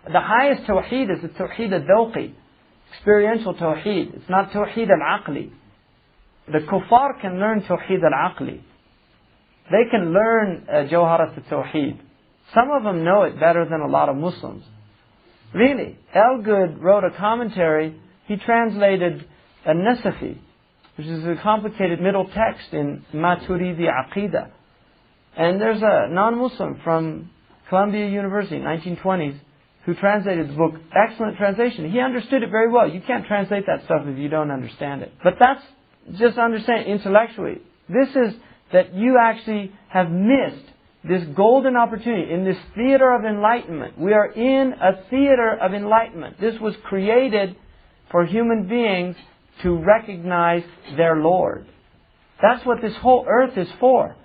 The highest tawheed is the tawheed al-dhawqi, experiential tawheed. It's not tawheed al-aqli. The kuffar can learn tawheed al-aqli. They can learn jawharat al-tawheed. Some of them know it better than a lot of Muslims. Really, Elgood wrote a commentary. He translated al-Nasafi, which is a complicated middle text in Maturidi Aqidah. And there's a non-Muslim from Columbia University, 1920s, who translated the book. Excellent translation. He understood it very well. You can't translate that stuff if you don't understand it. But that's just understand intellectually. This is that you actually have missed this golden opportunity in this theater of enlightenment. We are in a theater of enlightenment. This was created for human beings to recognize their Lord. That's what this whole earth is for.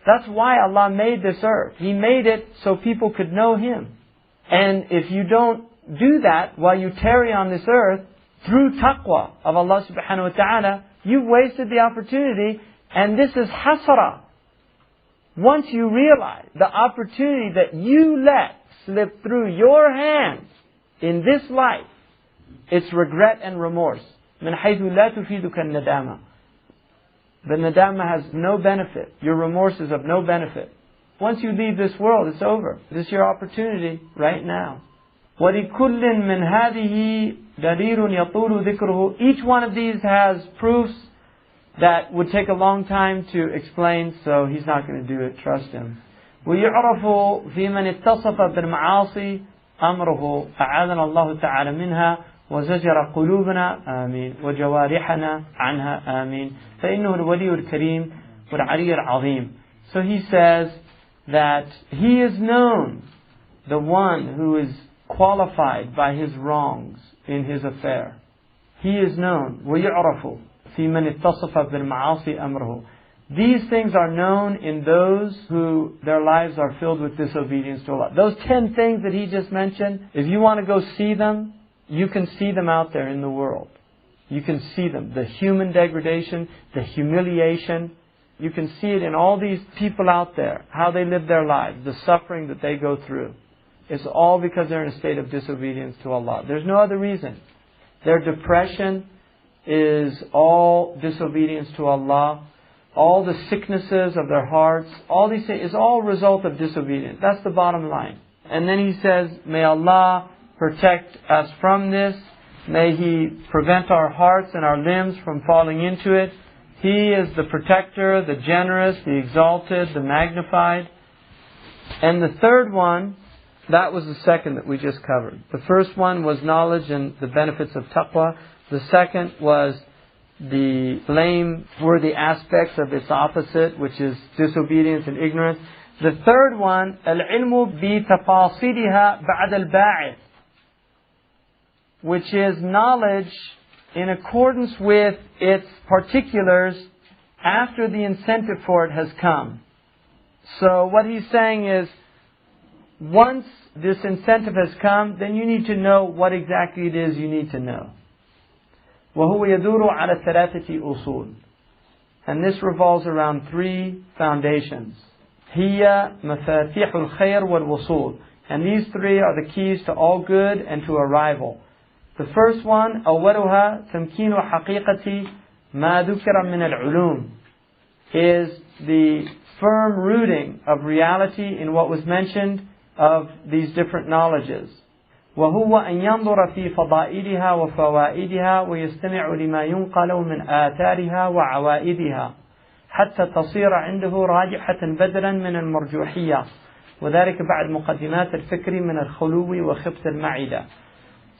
That's why Allah made this earth. He made it so people could know Him. And if you don't do that while you tarry on this earth, through taqwa of Allah subhanahu wa ta'ala, you've wasted the opportunity. And this is hasra. Once you realize the opportunity that you let slip through your hands in this life, it's regret and remorse. مِنْ حَيْثُ لَا تُفِيدُكَ النَّدَامَةِ. The nadama has no benefit. Your remorse is of no benefit. Once you leave this world, it's over. This is your opportunity right now. وَلِكُلٍّ مِّنْ هَذِهِ دَلِيلٌ يَطُولُ ذِكْرُهُ. Each one of these has proofs that would take a long time to explain, so he's not going to do it. Trust him. وَيُعْرَفُ فِي مَنِ اتصف بِالْمَعَاصِي أَمْرُهُ أَعَاذَنَا اللَّهُ تَعَالَى مِنْهَا وزجر قلوبنا آمين وجوارحنا عنها آمين فإنه الولي الكريم والعلي العظيم. So he says that he is known, the one who is qualified by his wrongs in his affair. He is known. ويعرف في من اتصف بالمعاصي أمره. These things are known in those who their lives are filled with disobedience to Allah. Those 10 things that he just mentioned, if you want to go see them, you can see them out there in the world. You can see them. The human degradation, the humiliation. You can see it in all these people out there, how they live their lives, the suffering that they go through. It's all because they're in a state of disobedience to Allah. There's no other reason. Their depression is all disobedience to Allah. All the sicknesses of their hearts, all these things, is all a result of disobedience. That's the bottom line. And then he says, may Allah protect us from this. May He prevent our hearts and our limbs from falling into it. He is the protector, the generous, the exalted, the magnified. And the third one, that was the second that we just covered. The first one was knowledge and the benefits of taqwa. The second was the blameworthy aspects of its opposite, which is disobedience and ignorance. The third one, al-ilmu bi tafasiliha ba'd al-ba'ith, which is knowledge in accordance with its particulars after the incentive for it has come. So what he's saying is, once this incentive has come, then you need to know what exactly it is you need to know. وَهُوَ يَدُورُ عَلَى ثَلَاثَةِ أُصُولٍ. And this revolves around 3 foundations. هِيَ مَفَاتِحُ الْخَيْرِ وَالْوُصُولِ. And these 3 are the keys to all good and to arrival. The first one, أولها تمكين حقيقة ما ذكر من العلوم, is the firm rooting of reality in what was mentioned of these different knowledges. وهو أن ينظر في فضائلها وفوائدها ويستمع لما ينقل من آثارها وعوائدها حتى تصير عنده راجحة بدلا من المرجوحية وذلك بعد مقدمات الفكر من الخلو وخبث المعدة.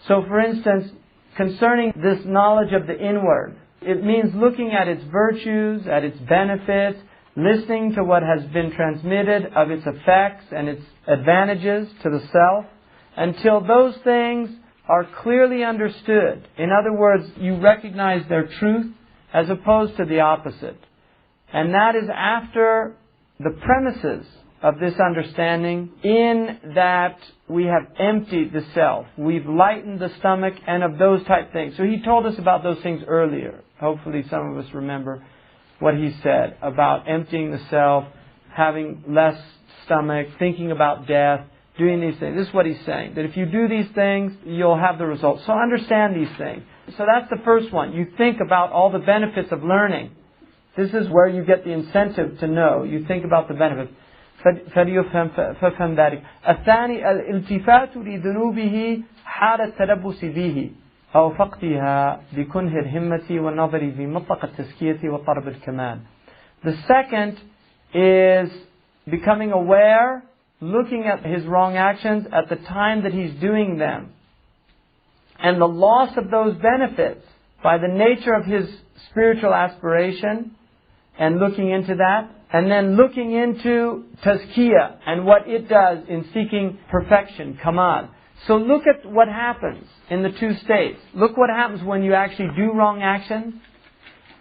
So for instance, concerning this knowledge of the inward, it means looking at its virtues, at its benefits, listening to what has been transmitted of its effects and its advantages to the self, until those things are clearly understood. In other words, you recognize their truth as opposed to the opposite. And that is after the premises of this understanding, in that we have emptied the self, we've lightened the stomach, and of those type things. So he told us about those things earlier. Hopefully some of us remember what he said about emptying the self, having less stomach, thinking about death, doing these things. This is what he's saying. That if you do these things, you'll have the results. So understand these things. So that's the first one. You think about all the benefits of learning. This is where you get the incentive to know. You think about the benefits. فَفَهْمْ ذَلِكَ. الثاني الالتفات لذنوبه حال التلبس به أو فقدها بكنه الهمة والنظر في مطلق التزكية وطلب الكمال. The second is becoming aware, looking at his wrong actions at the time that he's doing them, and the loss of those benefits by the nature of his spiritual aspiration, and looking into that, and then looking into tazkiyah and what it does in seeking perfection, kamal. So look at what happens in the two states. Look what happens when you actually do wrong actions,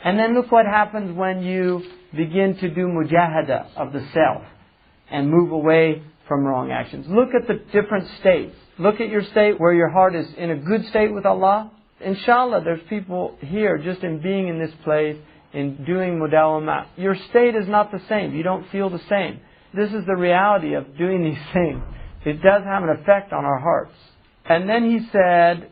and then look what happens when you begin to do mujahada of the self and move away from wrong actions. Look at the different states. Look at your state where your heart is in a good state with Allah. Inshallah, there's people here just in being in this place, in doing mudawamah. Your state is not the same. You don't feel the same. This is the reality of doing these things. It does have an effect on our hearts. And then he said,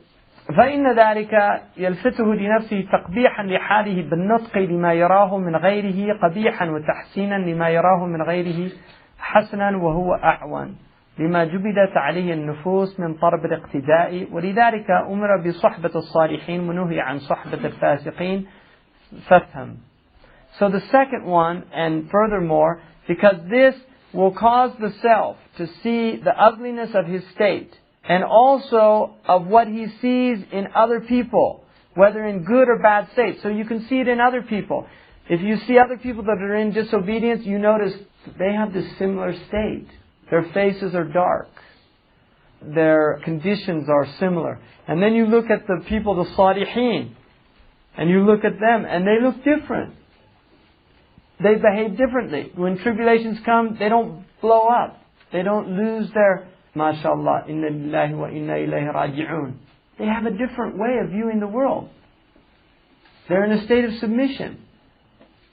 فإن ذلك يلفته لنفسه تقبيحا لحاله بالنطق لما يراه من غيره قبيحا وتحسينا لما يراه من غيره حسنا وهو أعون لما جبلت عليه النفوس من طرب الاقتداء ولذلك أمر بصحبة الصالحين ونهي عن صحبة الفاسقين فافهم. So the second one, and furthermore, because this will cause the self to see the ugliness of his state and also of what he sees in other people, whether in good or bad states. So you can see it in other people. If you see other people that are in disobedience, you notice they have this similar state. Their faces are dark. Their conditions are similar. And then you look at the people, the salihin, and you look at them, and they look different. They behave differently. When tribulations come, they don't blow up. They don't lose their, mashallah, inna lillahi wa inna ilayhi raji'un. They have a different way of viewing the world. They're in a state of submission.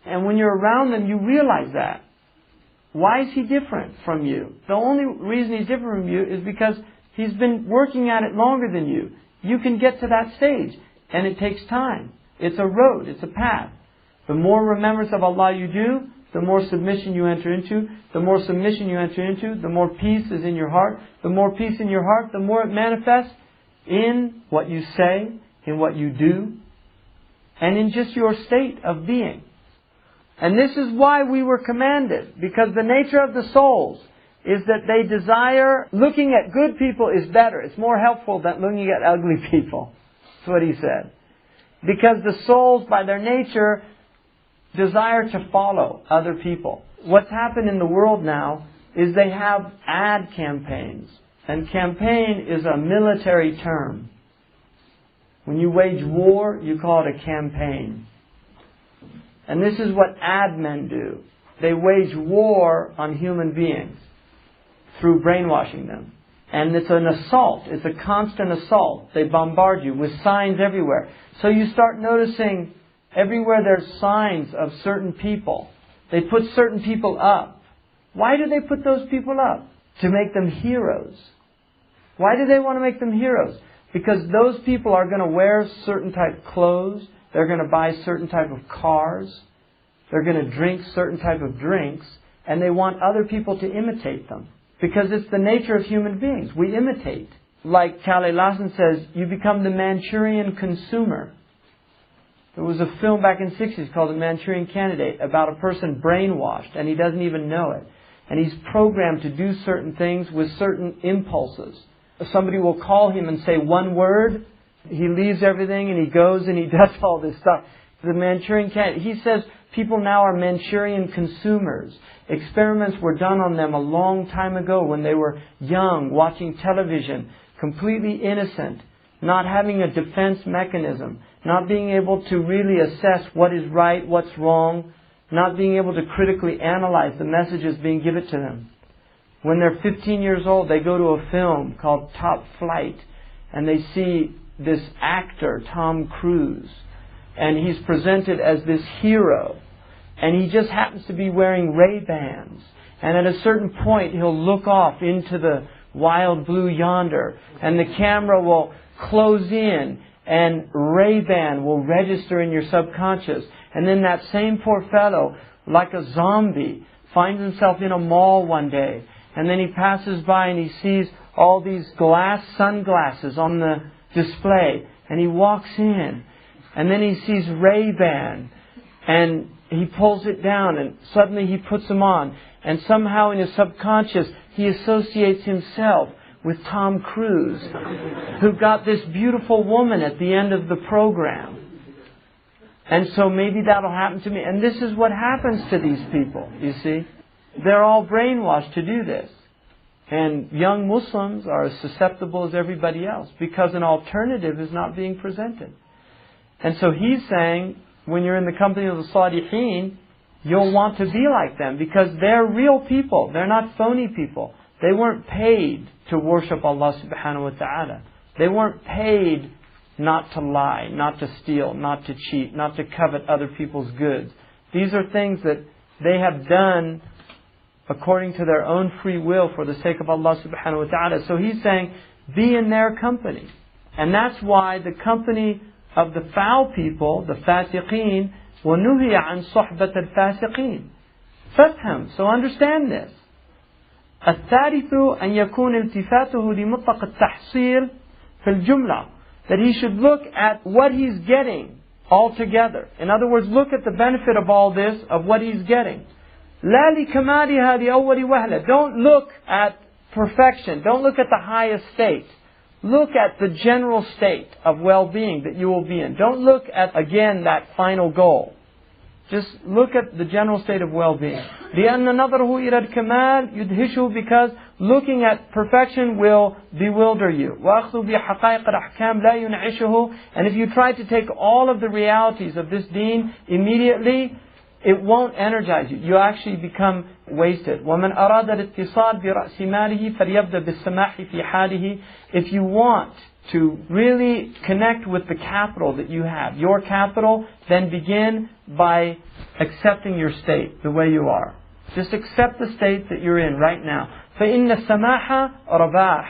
And when you're around them, you realize that. Why is he different from you? The only reason he's different from you is because he's been working at it longer than you. You can get to that stage, and it takes time. It's a road, it's a path. The more remembrance of Allah you do, the more submission you enter into. The more submission you enter into, the more peace is in your heart. The more peace in your heart, the more it manifests in what you say, in what you do, and in just your state of being. And this is why we were commanded, because the nature of the souls is that they desire, looking at good people is better. It's more helpful than looking at ugly people. That's what he said. Because the souls, by their nature, desire to follow other people. What's happened in the world now is they have ad campaigns. And campaign is a military term. When you wage war, you call it a campaign. And this is what ad men do. They wage war on human beings through brainwashing them. And it's an assault. It's a constant assault. They bombard you with signs everywhere. So you start noticing everywhere there's signs of certain people. They put certain people up. Why do they put those people up? To make them heroes. Why do they want to make them heroes? Because those people are going to wear certain type of clothes. They're going to buy certain type of cars. They're going to drink certain type of drinks. And they want other people to imitate them. Because it's the nature of human beings. We imitate. Like Khalil Lassen says, you become the Manchurian consumer. There was a film back in the 60s called The Manchurian Candidate about a person brainwashed and he doesn't even know it. And he's programmed to do certain things with certain impulses. Somebody will call him and say one word. He leaves everything and he goes and he does all this stuff. The Manchurian Candidate. He says people now are Manchurian consumers. Experiments were done on them a long time ago when they were young, watching television, completely innocent, not having a defense mechanism, not being able to really assess what is right, what's wrong, not being able to critically analyze the messages being given to them. When they're 15 years old, they go to a film called Top Flight, and they see this actor, Tom Cruise, and he's presented as this hero, and he just happens to be wearing Ray-Bans, and at a certain point he'll look off into the wild blue yonder. And the camera will close in, and Ray-Ban will register in your subconscious. And then that same poor fellow, like a zombie, finds himself in a mall one day. And then he passes by and he sees all these glass sunglasses on the display. And he walks in. And then he sees Ray-Ban. And he pulls it down. And suddenly he puts them on. And somehow in his subconscious, he associates himself with Tom Cruise, who got this beautiful woman at the end of the program. And so maybe that'll happen to me. And this is what happens to these people, you see. They're all brainwashed to do this. And young Muslims are as susceptible as everybody else because an alternative is not being presented. And so he's saying, when you're in the company of the Salihin, you'll want to be like them because they're real people. They're not phony people. They weren't paid to worship Allah subhanahu wa ta'ala. They weren't paid not to lie, not to steal, not to cheat, not to covet other people's goods. These are things that they have done according to their own free will for the sake of Allah subhanahu wa ta'ala. So he's saying, be in their company. And that's why the company of the foul people, the fasiqeen, وَنُهِيَ عَنْ صُحْبَةَ الْفَاسِقِينَ. فَافْهَمْ. So understand this. الثالث أن يكون التفاته لمطلق التحصيل في الجملة. That he should look at what he's getting altogether. In other words, look at the benefit of all this, of what he's getting. لا لكمالها لأول وهلة. Don't look at perfection. Don't look at the highest state. Look at the general state of well-being that you will be in. Don't look at, again, that final goal. Just look at the general state of well-being. لأن نظره إلى الكمال يدهشه, because looking at perfection will bewilder you. وأخذ بحقائق الأحكام لا ينعشه. And if you try to take all of the realities of this deen immediately, it won't energize you. You actually become wasted. ومن أراد الاتصال برأس ماله فليبدأ بالسماح في حاله. If you want to really connect with the capital that you have, your capital, then begin by accepting your state the way you are. Just accept the state that you're in right now. فإن السماح رباح.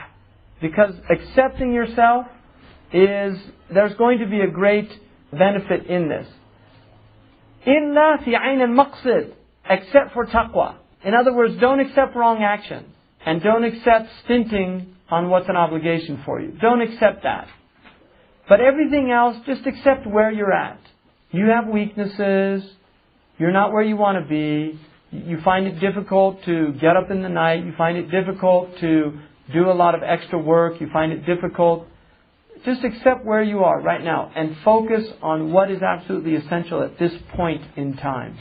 Because accepting yourself there's going to be a great benefit in this. إلا في عين المقصد, except for taqwa. In other words, don't accept wrong actions. And don't accept stinting on what's an obligation for you. Don't accept that. But everything else, just accept where you're at. You have weaknesses. You're not where you want to be. You find it difficult to get up in the night. You find it difficult to do a lot of extra work. You find it difficult. Just accept where you are right now and focus on what is absolutely essential at this point in time.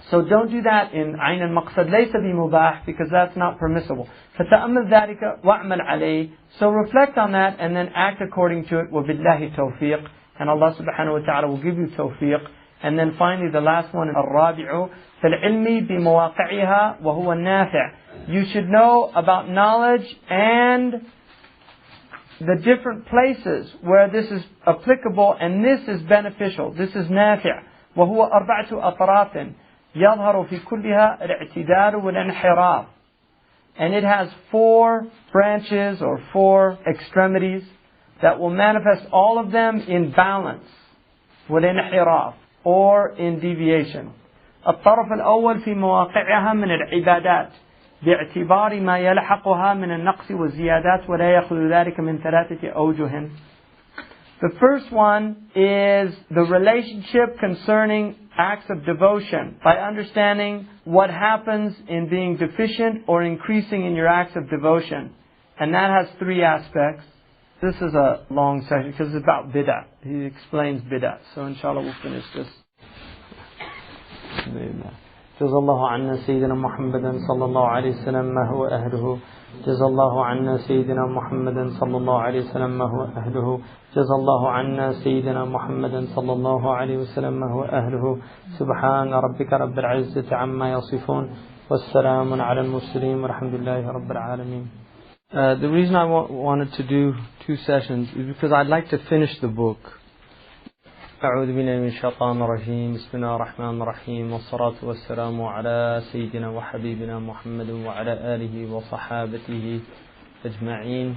So don't do that in عين المقصد ليس بمباح, because that's not permissible. فتأمل ذلك وأعمل عليه. So reflect on that and then act according to it. وبالله توفيق. And Allah subhanahu wa ta'ala will give you tawfiq. And then finally the last one, الرابع فالعلم بمواقعها وهو النافع. You should know about knowledge and the different places where this is applicable and this is beneficial. This is نافع. وهو أربعة أطراف يظهر في كلها الاعتدال والانحراف. And it has 4 branches or 4 extremities that will manifest all of them in balance, والانحراف, or in deviation. الطرف الأول في مواقعها من العبادات باعتبار ما يلحقها من النقص والزيادات ولا يخلو ذلك من 3 أوجه. The first one is the relationship concerning acts of devotion, by understanding what happens in being deficient or increasing in your acts of devotion. And that has 3 aspects. This is a long section because it's about bid'ah. He explains bid'ah. So inshallah we'll finish this. جزا الله عنا سيدنا محمد صلى الله عليه وسلم ما هو أهله. جزا الله عنا سيدنا محمد صلى الله عليه وسلم ما هو أهله. جزا الله عنا سيدنا محمد صلى الله عليه وسلم ما هو أهله. سبحان ربك رب العزة عما يصفون والسلام على المرسلين والحمد لله رب العالمين. The reason I wanted to do 2 sessions is because I'd like to finish the book. أعوذ بالله من الشيطان الرجيم. بسم الله الرحمن الرحيم، والصلاة والسلام على سيدنا وحبيبنا محمد وعلى آله وصحابته أجمعين.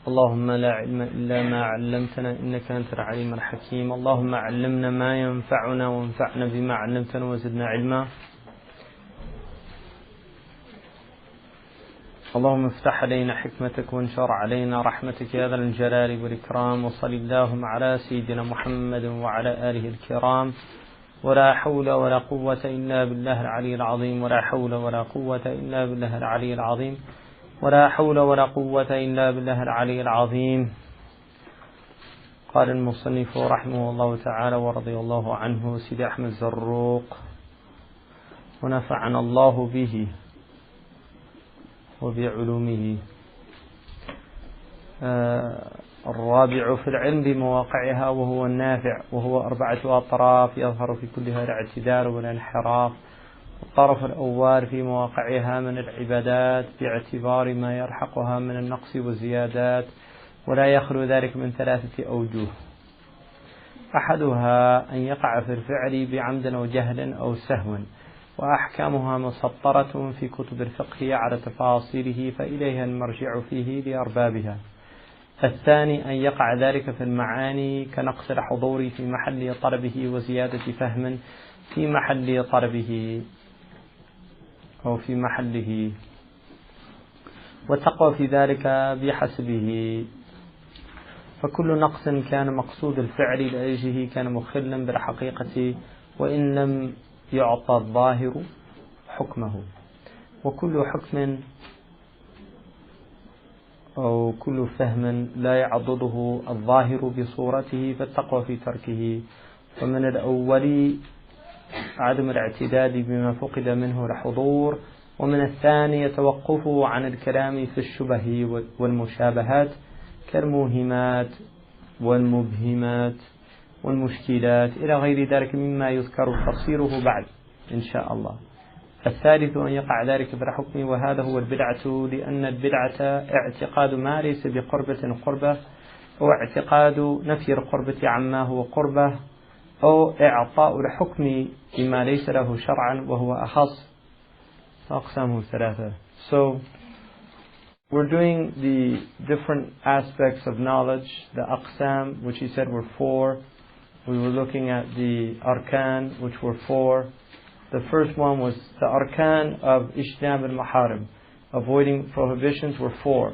اللهم لا علم إلا ما علمتنا إنك أنت العليم الحكيم. اللهم علمنا ما ينفعنا وانفعنا بما علمتنا وزدنا علما. اللهم افتح علينا حكمتك وانشر علينا رحمتك يا ذا الجلال والإكرام. وصل اللهم على سيدنا محمد وعلى آله الكرام. ولا حول ولا قوة إلا بالله العلي العظيم. ولا حول ولا قوة إلا بالله العلي العظيم. ولا حول ولا قوة إلا بالله العلي العظيم. قال المصنف رحمه الله تعالى ورضي الله عنه سيدي أحمد الزروق ونفعنا الله به وبعلومه. الرابع في العلم بمواقعها وهو النافع، وهو 4 أطراف يظهر في كلها الاعتدال والانحراف. الطرف الأول في مواقعها من العبادات باعتبار ما يلحقها من النقص والزيادات، ولا يخلو ذلك من 3 أوجه. أحدها أن يقع في الفعل بعمد أو جهل أو سهو، وأحكامها مسطرة في كتب الفقه على تفاصيله، فإليها المرجع فيه لأربابها. الثاني أن يقع ذلك في المعاني كنقص الحضور في محل طلبه وزيادة فهم في محل طلبه أو في محله، والتقوى في ذلك بحسبه. فكل نقص كان مقصود الفعل لأجله كان مخلا بالحقيقة وإن لم يعطى الظاهر حكمه. وكل حكم أو كل فهم لا يعضده الظاهر بصورته فالتقوى في تركه. ومن الأول عدم الاعتداد بما فقد منه الحضور، ومن الثاني توقفه عن الكلام في الشبه والمشابهات كالموهمات والمبهمات والمشكلات إلى غير ذلك مما يذكر تفسيره بعد إن شاء الله. الثالث أن يقع ذلك بالحكم، وهذا هو البدعة، لأن البدعة اعتقاد ما ليس بقربة قربة، أو اعتقاد نفي القربة عما هو قربة، أو إعطاء الحكم بما ليس له شرعا وهو أخص. أقسامه 3. So we're doing the different aspects of knowledge, the aqsam, which he said were 4. We were looking at the arkan, which were 4. The first one was the arkan of ijtinab al-maharim, avoiding prohibitions, were 4.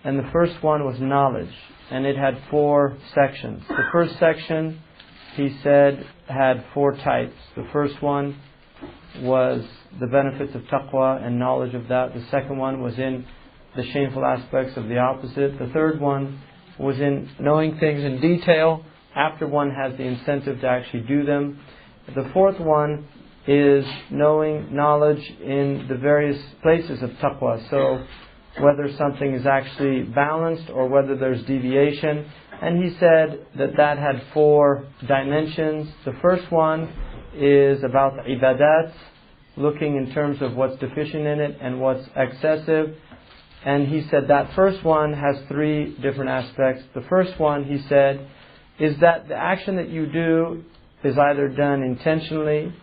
And the first one was knowledge, and it had 4 sections. The first section, he said, had 4 types. The first one was the benefits of taqwa and knowledge of that. The second one was in the shameful aspects of the opposite. The third one was in knowing things in detail after one has the incentive to actually do them. The fourth one is knowledge in the various places of taqwa. So whether something is actually balanced or whether there's deviation. And he said that that had 4 dimensions. The first one is about ibadat, looking in terms of what's deficient in it and what's excessive. And he said that first one has 3 different aspects. The first one, he said, is that the action that you do is either done intentionally,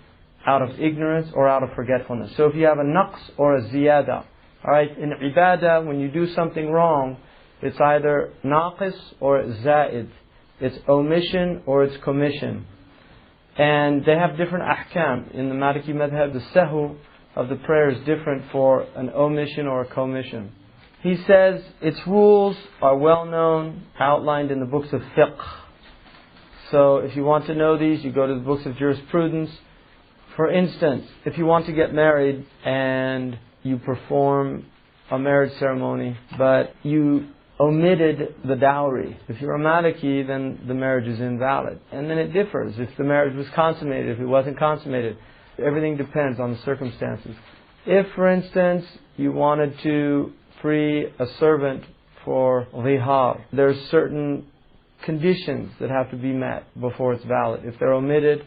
out of ignorance, or out of forgetfulness. So if you have a naqs or a ziyada, alright, in ibadah, when you do something wrong, it's either naqis or zaid. It's omission or it's commission. And they have different ahkam. In the Maliki madhab, the sahu of the prayer is different for an omission or a commission. He says its rules are well known, outlined in the books of fiqh. So if you want to know these, you go to the books of jurisprudence. For instance, if you want to get married and you perform a marriage ceremony, but you omitted the dowry. If you're a Maliki, then the marriage is invalid. And then it differs if the marriage was consummated, if it wasn't consummated. Everything depends on the circumstances. If, for instance, you wanted to free a servant for rihar, there's certain conditions that have to be met before it's valid. If they're omitted,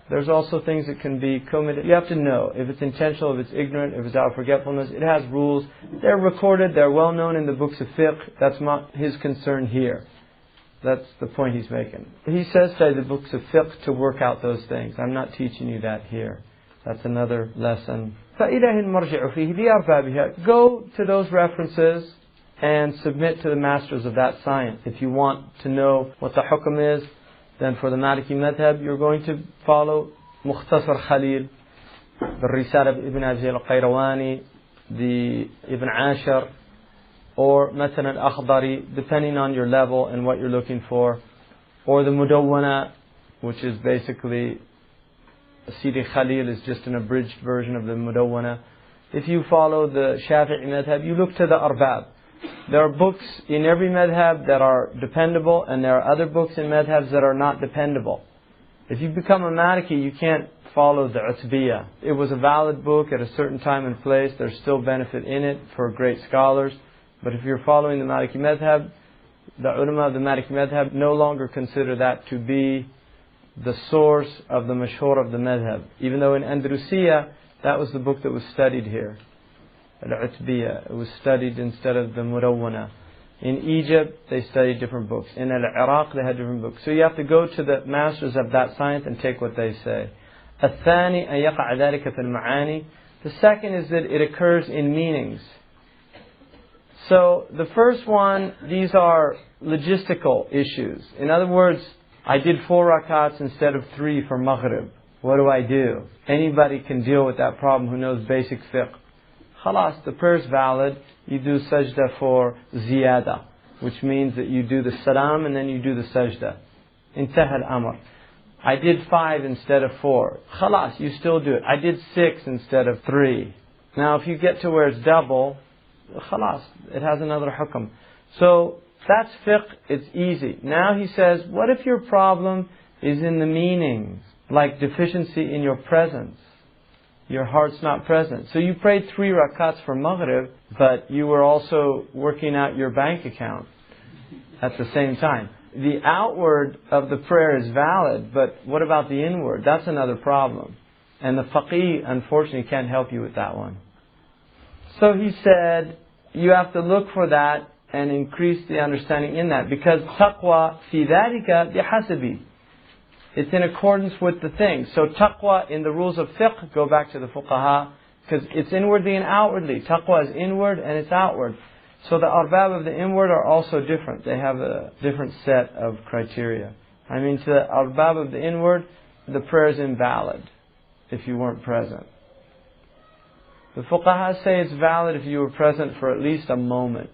there's also things that can be committed. You have to know if it's intentional, if it's ignorant, if it's out of forgetfulness. It has rules. They're recorded. They're well known in the books of fiqh. That's not his concern here. That's the point he's making. He says, study the books of fiqh to work out those things. I'm not teaching you that here. That's another lesson. فَإِلَهِ الْمَرْجِعُ فِيهِ لِأَرْبَابِهَا. Go to those references and submit to the masters of that science. If you want to know what the hukm is, then for the Maliki madhab, you're going to follow Mukhtasar Khalil, the Risala of Ibn Abi al-Qayrawani, the Ibn Ashar, or Matan al-Akhdari, depending on your level and what you're looking for, or the Mudawwana, which is basically Sidi Khalil is just an abridged version of the Mudawwana. If you follow the Shafi'i madhab, you look to the Arbab. There are books in every madhab that are dependable, and there are other books in madhabs that are not dependable. If you become a Maliki, you can't follow the Utbiyah. It was a valid book at a certain time and place. There's still benefit in it for great scholars. But if you're following the Maliki madhab, the ulama of the Maliki madhab no longer consider that to be the source of the mashhur of the madhab. Even though in Andalusia, that was the book that was studied here. Al-Utbiyah. It was studied instead of the Mudawwana. In Egypt, they studied different books. In Iraq, they had different books. So you have to go to the masters of that science and take what they say. الثاني أن يقع ذلك في المعاني. The second is that it occurs in meanings. So the first one, these are logistical issues. In other words, I did 4 rakats instead of 3 for Maghrib. What do I do? Anybody can deal with that problem who knows basic fiqh. Khalas, the prayer is valid. You do sajda for ziyada, which means that you do the salam and then you do the sajda. Intaha al-amr. I did 5 instead of 4. Khalas, you still do it. I did 6 instead of 3. Now if you get to where it's double, khalas, it has another hukm. So that's fiqh, it's easy. Now he says, what if your problem is in the meanings, like deficiency in your presence? Your heart's not present. So you prayed 3 rakats for Maghrib, but you were also working out your bank account at the same time. The outward of the prayer is valid, but what about the inward? That's another problem. And the faqih, unfortunately, can't help you with that one. So he said, you have to look for that and increase the understanding in that. Because taqwa fi dhalika bihasabi. It's in accordance with the thing. So taqwa in the rules of fiqh, go back to the fuqaha, because it's inwardly and outwardly. Taqwa is inward and it's outward. So the arbab of the inward are also different. They have a different set of criteria. I mean, to the arbab of the inward, the prayer is invalid if you weren't present. The fuqaha say it's valid if you were present for at least a moment.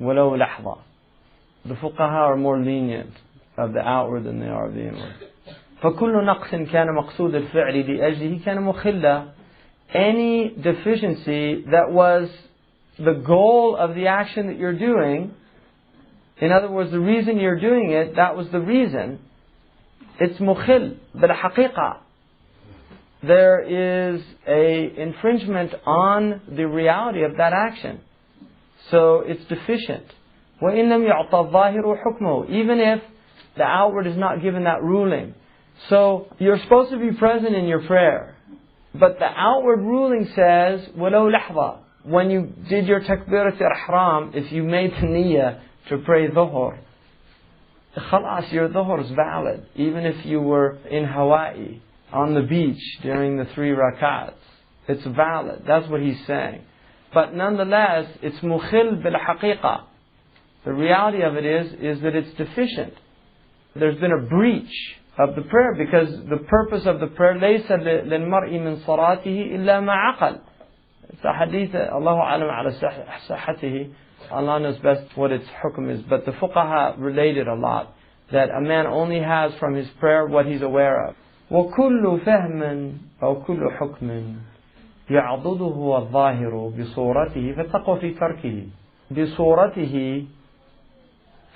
وَلَوْ لَحْظَةً. The fuqaha are more lenient of the outward than they are of the inward. فَكُلُّ نَقْصٍ كَانَ مَقْصُودَ الْفِعْلِ لِأَجْلِهِ كَانَ مُخِلًّا. Any deficiency that was the goal of the action that you're doing, in other words, the reason you're doing it, that was the reason, it's mukhil, bil-haqiqa. There is a infringement on the reality of that action. So it's deficient. وَإِن لَمْ يُعْطَى الظَّاهِرُ حُكْمُهُ. Even if the outward is not given that ruling. So you're supposed to be present in your prayer. But the outward ruling says, وَلَوْ لَحْظَةً. When you did your takbirat al-ihram, if you made the niyyah to pray dhuhr, khalas, your dhuhr is valid. Even if you were in Hawaii, on the beach during the 3 rakats. It's valid. That's what he's saying. But nonetheless, it's mukhil bil haqiqa. The reality of it is that it's deficient. There's been a breach of the prayer because the purpose of the prayer لَيْسَ لِلْمَرْءِ مِنْ صَلَاتِهِ إِلَّا مَا عَقَلْ. It's a hadith, Allahu alam ala sahatihi. Allah knows best what its hukm is. But the fuqaha related a lot that a man only has from his prayer what he's aware of. وَكُلُّ فَهْمٍ أو كُلُّ حُكْمٍ يَعْضُدُهُ الظَّاهِرُ بِصُورَتِهِ فَالتَّقْوَى فِي تَرْكِهِ بِصُورَتِهِ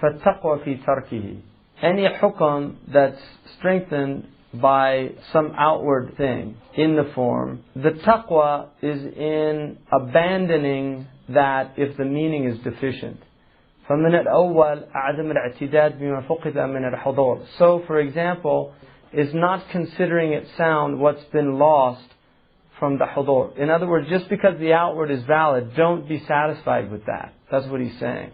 فَالتَّقْوَى فِي تَرْكِهِ. Any hukm that's strengthened by some outward thing in the form, the taqwa is in abandoning that if the meaning is deficient. فَمِنَ الْأَوَّلِ أَعْدَمَ الْاعْتِدَادِ بِمَا فُقِدَ مِنَ الْحُضُورِ. So, for example, is not considering it sound what's been lost from the hudur. In other words, just because the outward is valid, don't be satisfied with that. That's what he's saying.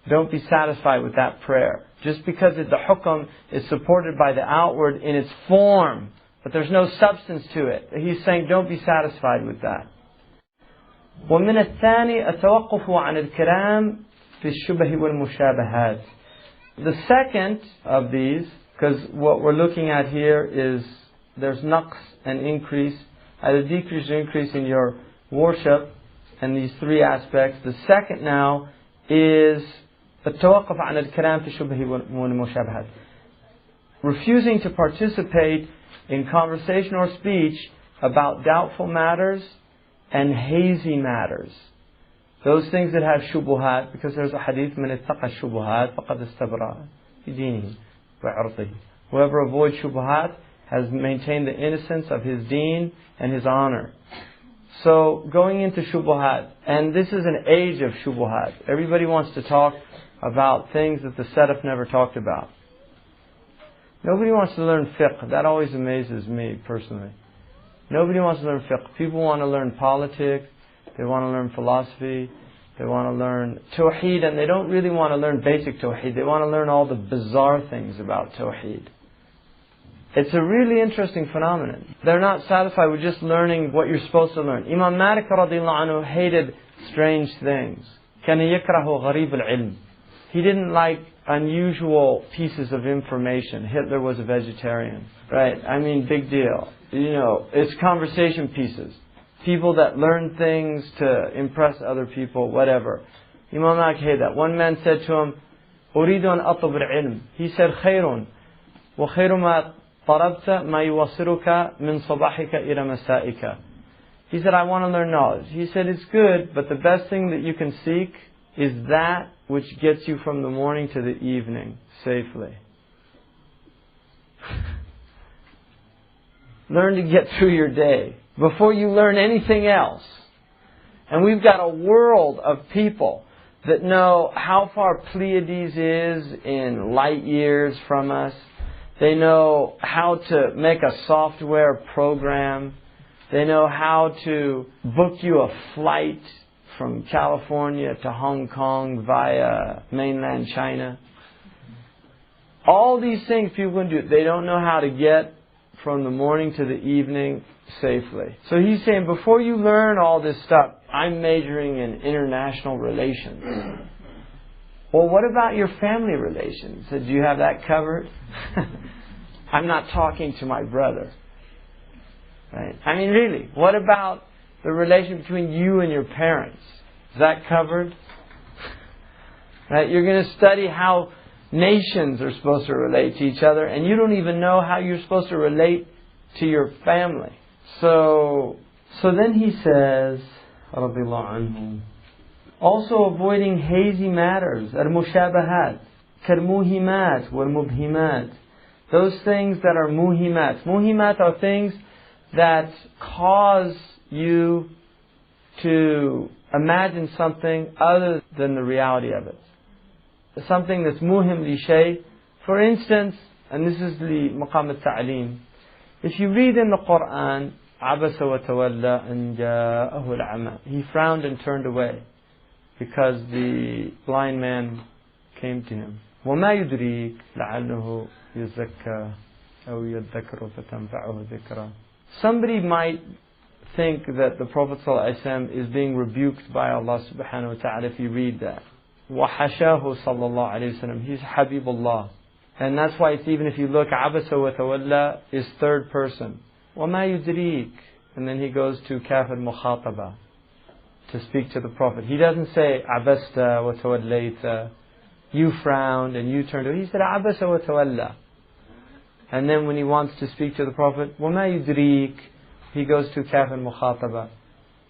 Don't be satisfied with that prayer. Just because the hukm is supported by the outward in its form, but there's no substance to it. He's saying don't be satisfied with that. ومن الثاني التوقف عن الكلام في الشبه والمشابهات. The second of these, because what we're looking at here is there's naqs and increase, either decrease or increase in your worship, and these three aspects. The second now is التوقف عن الكلام في الشبه والمشابهات. Refusing to participate in conversation or speech about doubtful matters and hazy matters. Those things that have shubuhat, because there's a hadith, من اتقى الشبهات فقد استبرأ في دينه وعرضه. Whoever avoids shubuhat has maintained the innocence of his deen and his honor. So going into shubuhat, and this is an age of shubuhat. Everybody wants to talk about things that the Salaf never talked about. Nobody wants to learn fiqh. That always amazes me personally. Nobody wants to learn fiqh. People want to learn politics, they want to learn philosophy, they want to learn tawheed, and they don't really want to learn basic tawheed. They want to learn all the bizarre things about tawheed. It's a really interesting phenomenon. They're not satisfied with just learning what you're supposed to learn. Imam Malik radiallahu anhu hated strange things. كان يكره غريب العلم. He didn't like unusual pieces of information. Hitler was a vegetarian, right? I mean, big deal. You know, it's conversation pieces. People that learn things to impress other people, whatever. Imam Malik hated that. One man said to him, أريد أن أطلب العلم. He said, خير وخير ما طلبت ما يوصلك من صباحك إلى مسائك. He said, I want to learn knowledge. He said, it's good, but the best thing that you can seek is that which gets you from the morning to the evening safely. Learn to get through your day before you learn anything else. And we've got a world of people that know how far Pleiades is in light years from us. They know how to make a software program. They know how to book you a flight from California to Hong Kong via mainland China. All these things people can do. They don't know how to get from the morning to the evening safely. So he's saying, before you learn all this stuff, I'm majoring in international relations. Well, what about your family relations? Do you have that covered? I'm not talking to my brother. Right? I mean, really, what about the relation between you and your parents? Is that covered? Right? You're going to study how nations are supposed to relate to each other, and you don't even know how you're supposed to relate to your family. So then he says, radiyallahu anhu, also avoiding hazy matters, al-mushabahat, kal-muhimat wal-mubhimat. Those things that are muhimat. Muhimat are things that cause you to imagine something other than the reality of it. Something that's muhim li shay. For instance, and this is the maqam al-ta'aleem, if you read in the Quran, عَبَسَ وَتَوَلَّى أَنْ جَاءَهُ الْعَمَى, he frowned and turned away because the blind man came to him. وَمَا يُدْرِيكَ لَعَلَّهُ يُزَكَّى أَوْ يَذَّكَّرُ فَتَنْفَعُهُ ذِكْرًا. Somebody might think that the Prophet ﷺ is being rebuked by Allah subhanahu wa ta'ala if you read that. وَحَشَاهُ صَلَّى اللَّهُ عَلَيْهِ وسلم. He's Habibullah. And that's why it's, even if you look, عَبَسَ وَتَوَلَّى is third person. وَمَا يُدْرِيكَ. And then he goes to كَافَ الْمُخَاطَبَةِ to speak to the Prophet. He doesn't say عَبَسْتَ وَتَوَلَّيْتَ. You frowned and you turned away. He said عَبَسَ وَتَوَلَّى. And then when he wants to speak to the Prophet, وَمَا يُدْرِيكَ, he goes to كَافَ الْمُخَاطَبَةِ.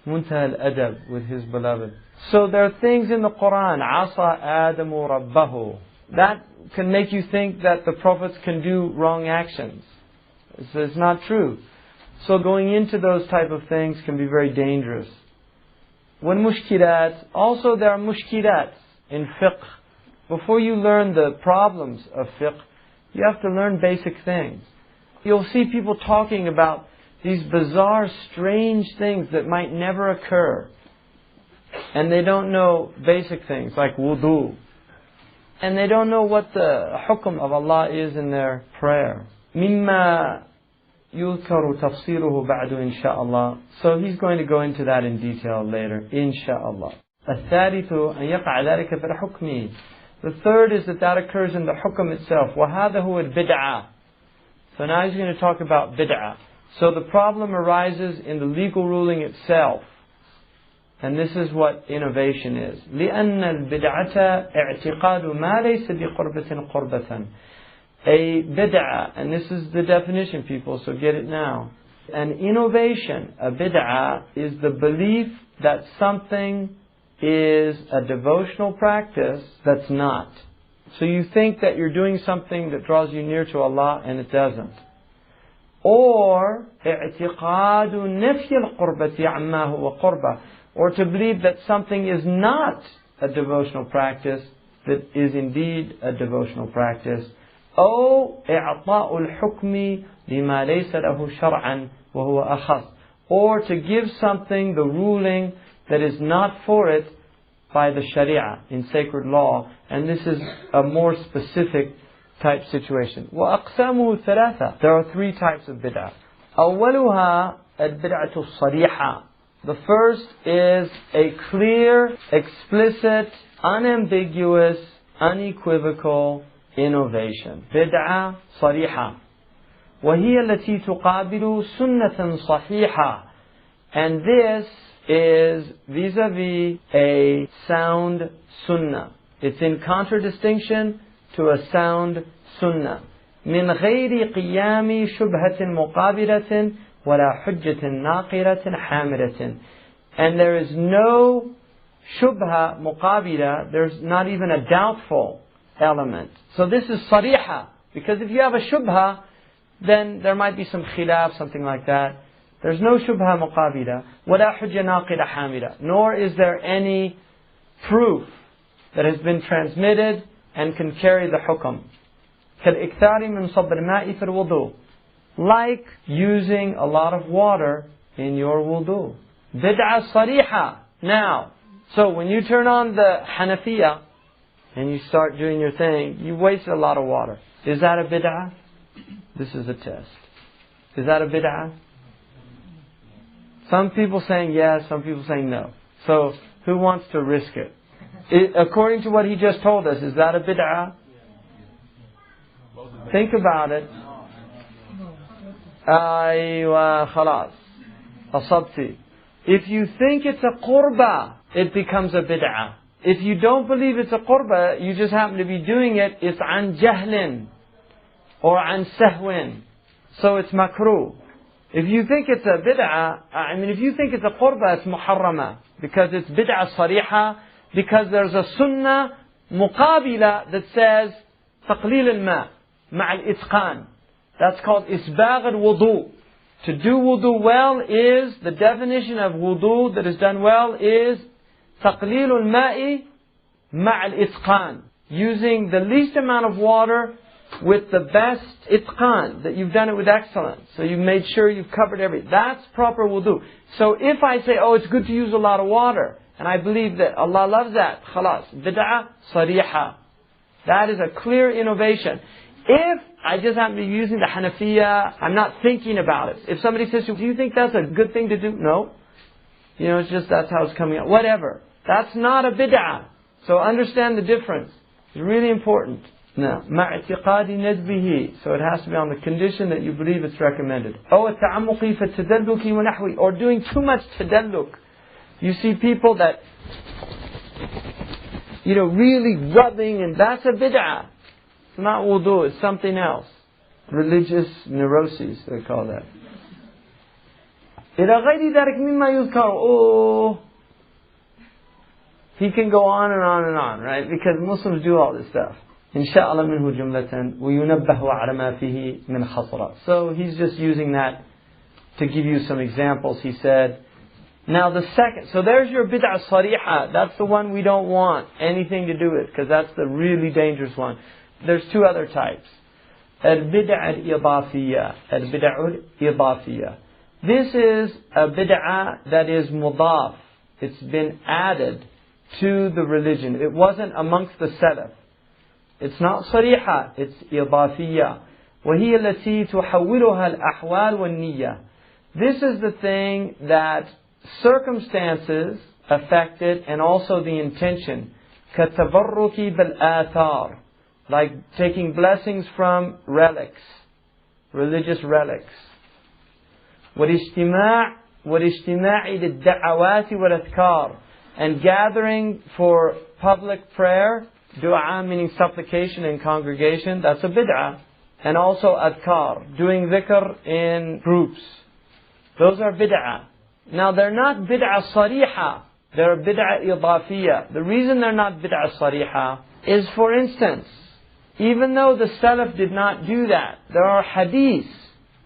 Muntaha al-adab, with his beloved. So there are things in the Quran, عَصَى آدَمُ رَبَّهُ, that can make you think that the prophets can do wrong actions. It's not true. So going into those type of things can be very dangerous. When mushkilat, also there are mushkilat in fiqh. Before you learn the problems of fiqh, you have to learn basic things. You'll see people talking about these bizarre, strange things that might never occur. And they don't know basic things like wudu. and they don't know what the hukm of Allah is in their prayer. مما يذكر تفصيله بعد إن شاء الله. So he's going to go into that in detail later, inshaAllah. الثالث أن يقع ذلك في الحكم. The third is that occurs in the hukm itself. وهذا هو البدعة. So now he's going to talk about bid'ah. So the problem arises in the legal ruling itself. And this is what innovation is. لأن البدعة اعتقاد ما ليس بقربة قربة. A bid'ah, and this is the definition, people, so get it now. An innovation, a bid'ah, is the belief that something is a devotional practice that's not. So you think that you're doing something that draws you near to Allah and it doesn't. Or اعتقاد نفي القربة عما هو قربة. Or to believe that something is not a devotional practice that is indeed a devotional practice. أو إعطاء الحكم لما ليس له شرعا وهو أخص. Or to give something the ruling that is not for it by the Sharia, in sacred law. And this is a more specific type situation. وأقسامه ثلاثة. There are three types of bid'ah. أولها البدعة الصريحة. The first is a clear, explicit, unambiguous, unequivocal innovation. Bid'ah صريحة. وهي التي تقابل سنة صحيحة. And this is vis-a-vis a sound sunnah. It's in contradistinction to a sound sunnah. من غير قيام شبهة مقابلة ولا حجة ناقرة حامرة. And there is no shubha muqabila, there's not even a doubtful element. So this is sariha, because if you have a shubha, then there might be some khilaf, something like that. There's no shubha muqabila, ولا حجة ناقرة حامرة. Nor is there any proof that has been transmitted and can carry the hukm. كالإكثار من صب الماء في الوضوء. Like using a lot of water in your wudu. Bid'ah sariha. Now, so when you turn on the Hanafiya and you start doing your thing, you wasted a lot of water. Is that a bid'ah? This is a test. Is that a bid'ah? Some people saying yes, some people saying no. So, who wants to risk it? According to what he just told us, is that a bid'ah? Think about it. Aywa khalas. Asabti. If you think it's a qurba, it becomes a bid'ah. If you don't believe it's a qurba, you just happen to be doing it, it's an jahlin or an sahwin. So it's makruh. If you think it's a bid'ah, if you think it's a qurba, it's muharrama. Because it's bid'ah sariha, because there's a sunnah muqabila that says taqleel al-ma' ma'al itqan. That's called isbagh al-wudu. To do wudu well is, the definition of wudu that is done well is taqleel al-ma'i ma'al itqan. Using the least amount of water with the best itqan, that you've done it with excellence. So you've made sure you've covered everything. That's proper wudu. So if I say, oh, it's good to use a lot of water, and I believe that Allah loves that, khalas, bid'ah sariha. That is a clear innovation. If I just happen to be using the Hanafiya, I'm not thinking about it. If somebody says, do you think that's a good thing to do? No. It's just that's how it's coming out. Whatever. That's not a bid'ah. So understand the difference. It's really important. Now, مَعْتِقَادِ نَدْبِهِ. So it has to be on the condition that you believe it's recommended. أو التعمق في التدلك ونحوه. Or doing too much tadalluk. You see people that, really rubbing, and that's a bid'ah. It's not wudu, it's something else. Religious neuroses, they call that. إلى غير ذلك مما يذكر. Oh, he can go on and on and on, right? Because Muslims do all this stuff. إن شاء الله منه جملة وينبه على ما فيه من خطرة. So he's just using that to give you some examples. He said, now the second, so there's your bid'ah sariha. That's the one we don't want anything to do with, because that's the really dangerous one. There's two other types. Al-bid'ah al-idafiyya. Al-bid'ah al-idafiyya. This is a bid'ah that is mudaf. It's been added to the religion. It wasn't amongst the salaf. It's not صريحة, it's إضافية. وهي التي تحولها الأحوال والنية. This is the thing that circumstances affect it, and also the intention. كالتبرك بالآثار, like taking blessings from relics, religious relics. والاجتماع للدعوات والأذكار, and gathering for public prayer, dua meaning supplication in congregation, that's a bid'ah. And also adhkar, doing dhikr in groups. Those are bid'ah. Now they're not bid'ah sarihah, they're bid'ah idafiyah. The reason they're not bid'ah sarihah is, for instance, even though the Salaf did not do that, there are hadiths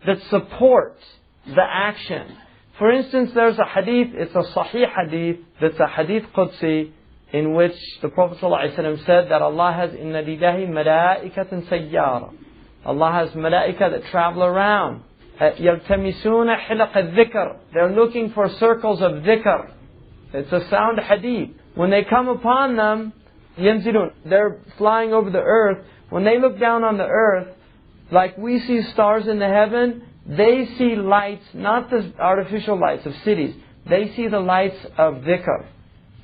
that support the action. For instance, there's a hadith, it's a sahih hadith, that's a hadith Qudsi, in which the Prophet ﷺ said that Allah has inna lillahi malaikatan sayyara. Allah has malaika that travel around. يَلْتَمِسُونَ حِلَقَ الذِّكْر. They're looking for circles of dhikr. It's a sound hadith. When they come upon them, يَنزِلُونَ. They're flying over the earth. When they look down on the earth, like we see stars in the heaven, they see lights, not the artificial lights of cities. They see the lights of dhikr.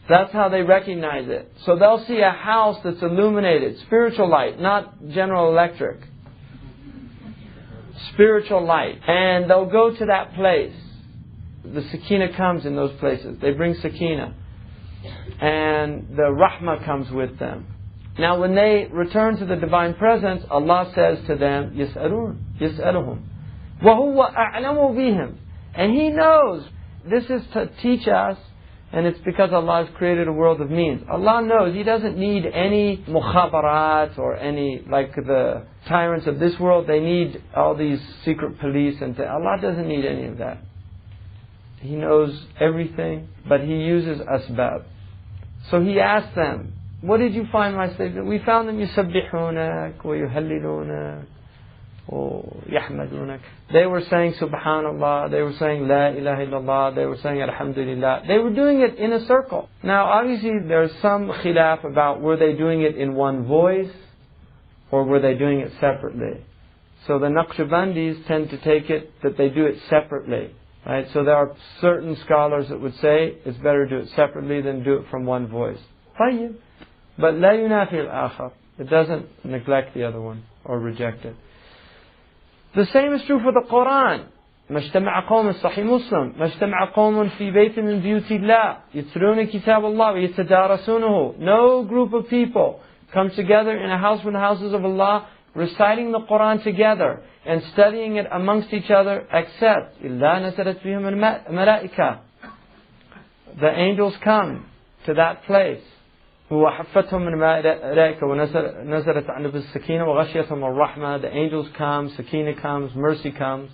That's how they recognize it. So they'll see a house that's illuminated, spiritual light, not General Electric. Spiritual light. And they'll go to that place. The sakina comes in those places. They bring sakina. And the rahmah comes with them. Now when they return to the Divine Presence, Allah says to them, يَسْأَلُهُمْ وَهُوَ أَعْلَمُ بِهِمْ. And He knows. This is to teach us, and it's because Allah has created a world of means. Allah knows. He doesn't need any mukhabarat or any, like the tyrants of this world, they need all these secret police and Allah doesn't need any of that. He knows everything, but He uses asbab. So He asked them, what did you find my slaves? We found them يُسَبِّحُونَك وَيُهَلِّلُونَك وَيَحْمَدُونَك. They were saying Subhanallah, they were saying La ilaha illallah, they were saying Alhamdulillah. They were doing it in a circle. Now obviously there's some khilaf about were they doing it in one voice or were they doing it separately. So the Naqshbandis tend to take it that they do it separately. Right? So there are certain scholars that would say it's better to do it separately than do it from one voice. طيب. But لا ينافي الآخر. It doesn't neglect the other one or reject it. The same is true for the Quran. ما اجتمع قوم صحيح مسلم ما اجتمع قوم في بيت من بيوت الله يتلون كتاب الله ويتدارسونه. No group of people come together in a house from the houses of Allah, reciting the Quran together and studying it amongst each other, except إلا نزلت بهم الملائكة. The angels come to that place. وحفتهم من الملائكة ونزلت عنهم السكينة وغشيتهم الرحمة. The angels come, sakina comes, mercy comes.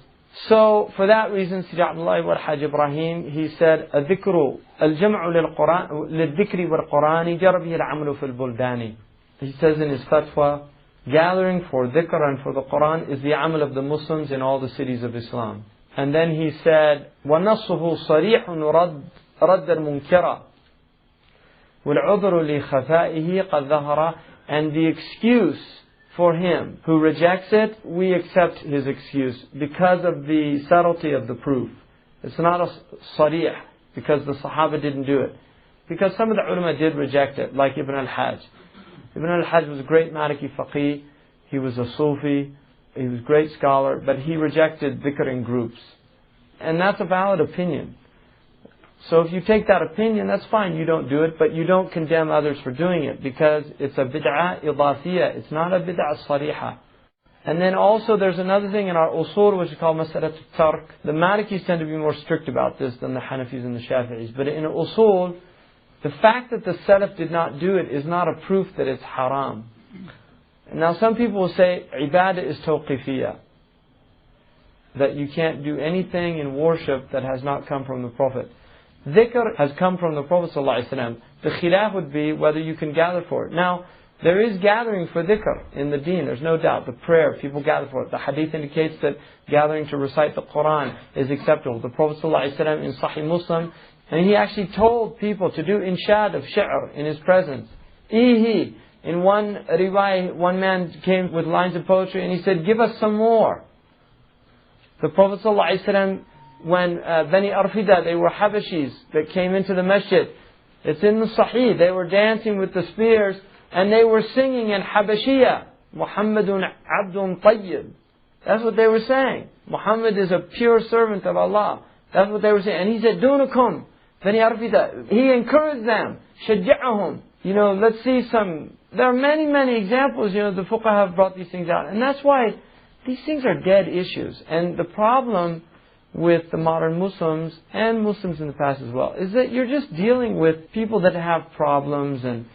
So for that reason, Sidi Abdullah wa Hajj Ibrahim, he said, الذكر الجمع للذكر والقرآن جرى به العمل في البلدان. He says in his fatwa, gathering for dhikr and for the Quran is the amal of the Muslims in all the cities of Islam. And then he said, وَنَصُّهُ صَرِيحٌ رَدَّ الْمُنْكِرَ وَالْعُذْرُ لِخَفَائِهِ قَدْ ظَهَرَ. And the excuse for him who rejects it, we accept his excuse because of the subtlety of the proof. It's not a sarih because the Sahaba didn't do it. Because some of the ulama did reject it, like Ibn al-Hajj. Ibn al-Hajj was a great Maliki faqih, he was a Sufi, he was a great scholar, but he rejected dhikr in groups. And that's a valid opinion. So if you take that opinion, that's fine, you don't do it, but you don't condemn others for doing it, because it's a bid'ah idafiyah, it's not a bid'ah sarihah. And then also there's another thing in our usul which is called masalat al-tark. The Malikis tend to be more strict about this than the Hanafis and the Shafi'is. But in usul, the fact that the Salaf did not do it is not a proof that it's haram. Now some people will say, ibadah is tawqifiyah. That you can't do anything in worship that has not come from the Prophet. Dhikr has come from the Prophet ﷺ. The khilaf would be whether you can gather for it. Now, there is gathering for dhikr in the deen, there's no doubt. The prayer, people gather for it. The hadith indicates that gathering to recite the Quran is acceptable. The Prophet ﷺ in Sahih Muslim, and he actually told people to do inshad of shi'r in his presence. Ihi, In one riwayah, one man came with lines of poetry and he said, give us some more. The Prophet ﷺ, when Bani Arfida, they were Habashis that came into the masjid. It's in the Sahih. They were dancing with the spears and they were singing in Habashiyah, Muhammadun Abdun Tayyib. That's what they were saying. Muhammad is a pure servant of Allah. That's what they were saying. And he said, Dunakum, Bani Arfida. He encouraged them. Shajja'ahum. Let's see some. There are many, many examples. The fuqaha have brought these things out. And that's why these things are dead issues. And the problem with the modern Muslims, and Muslims in the past as well, is that you're just dealing with people that have problems. And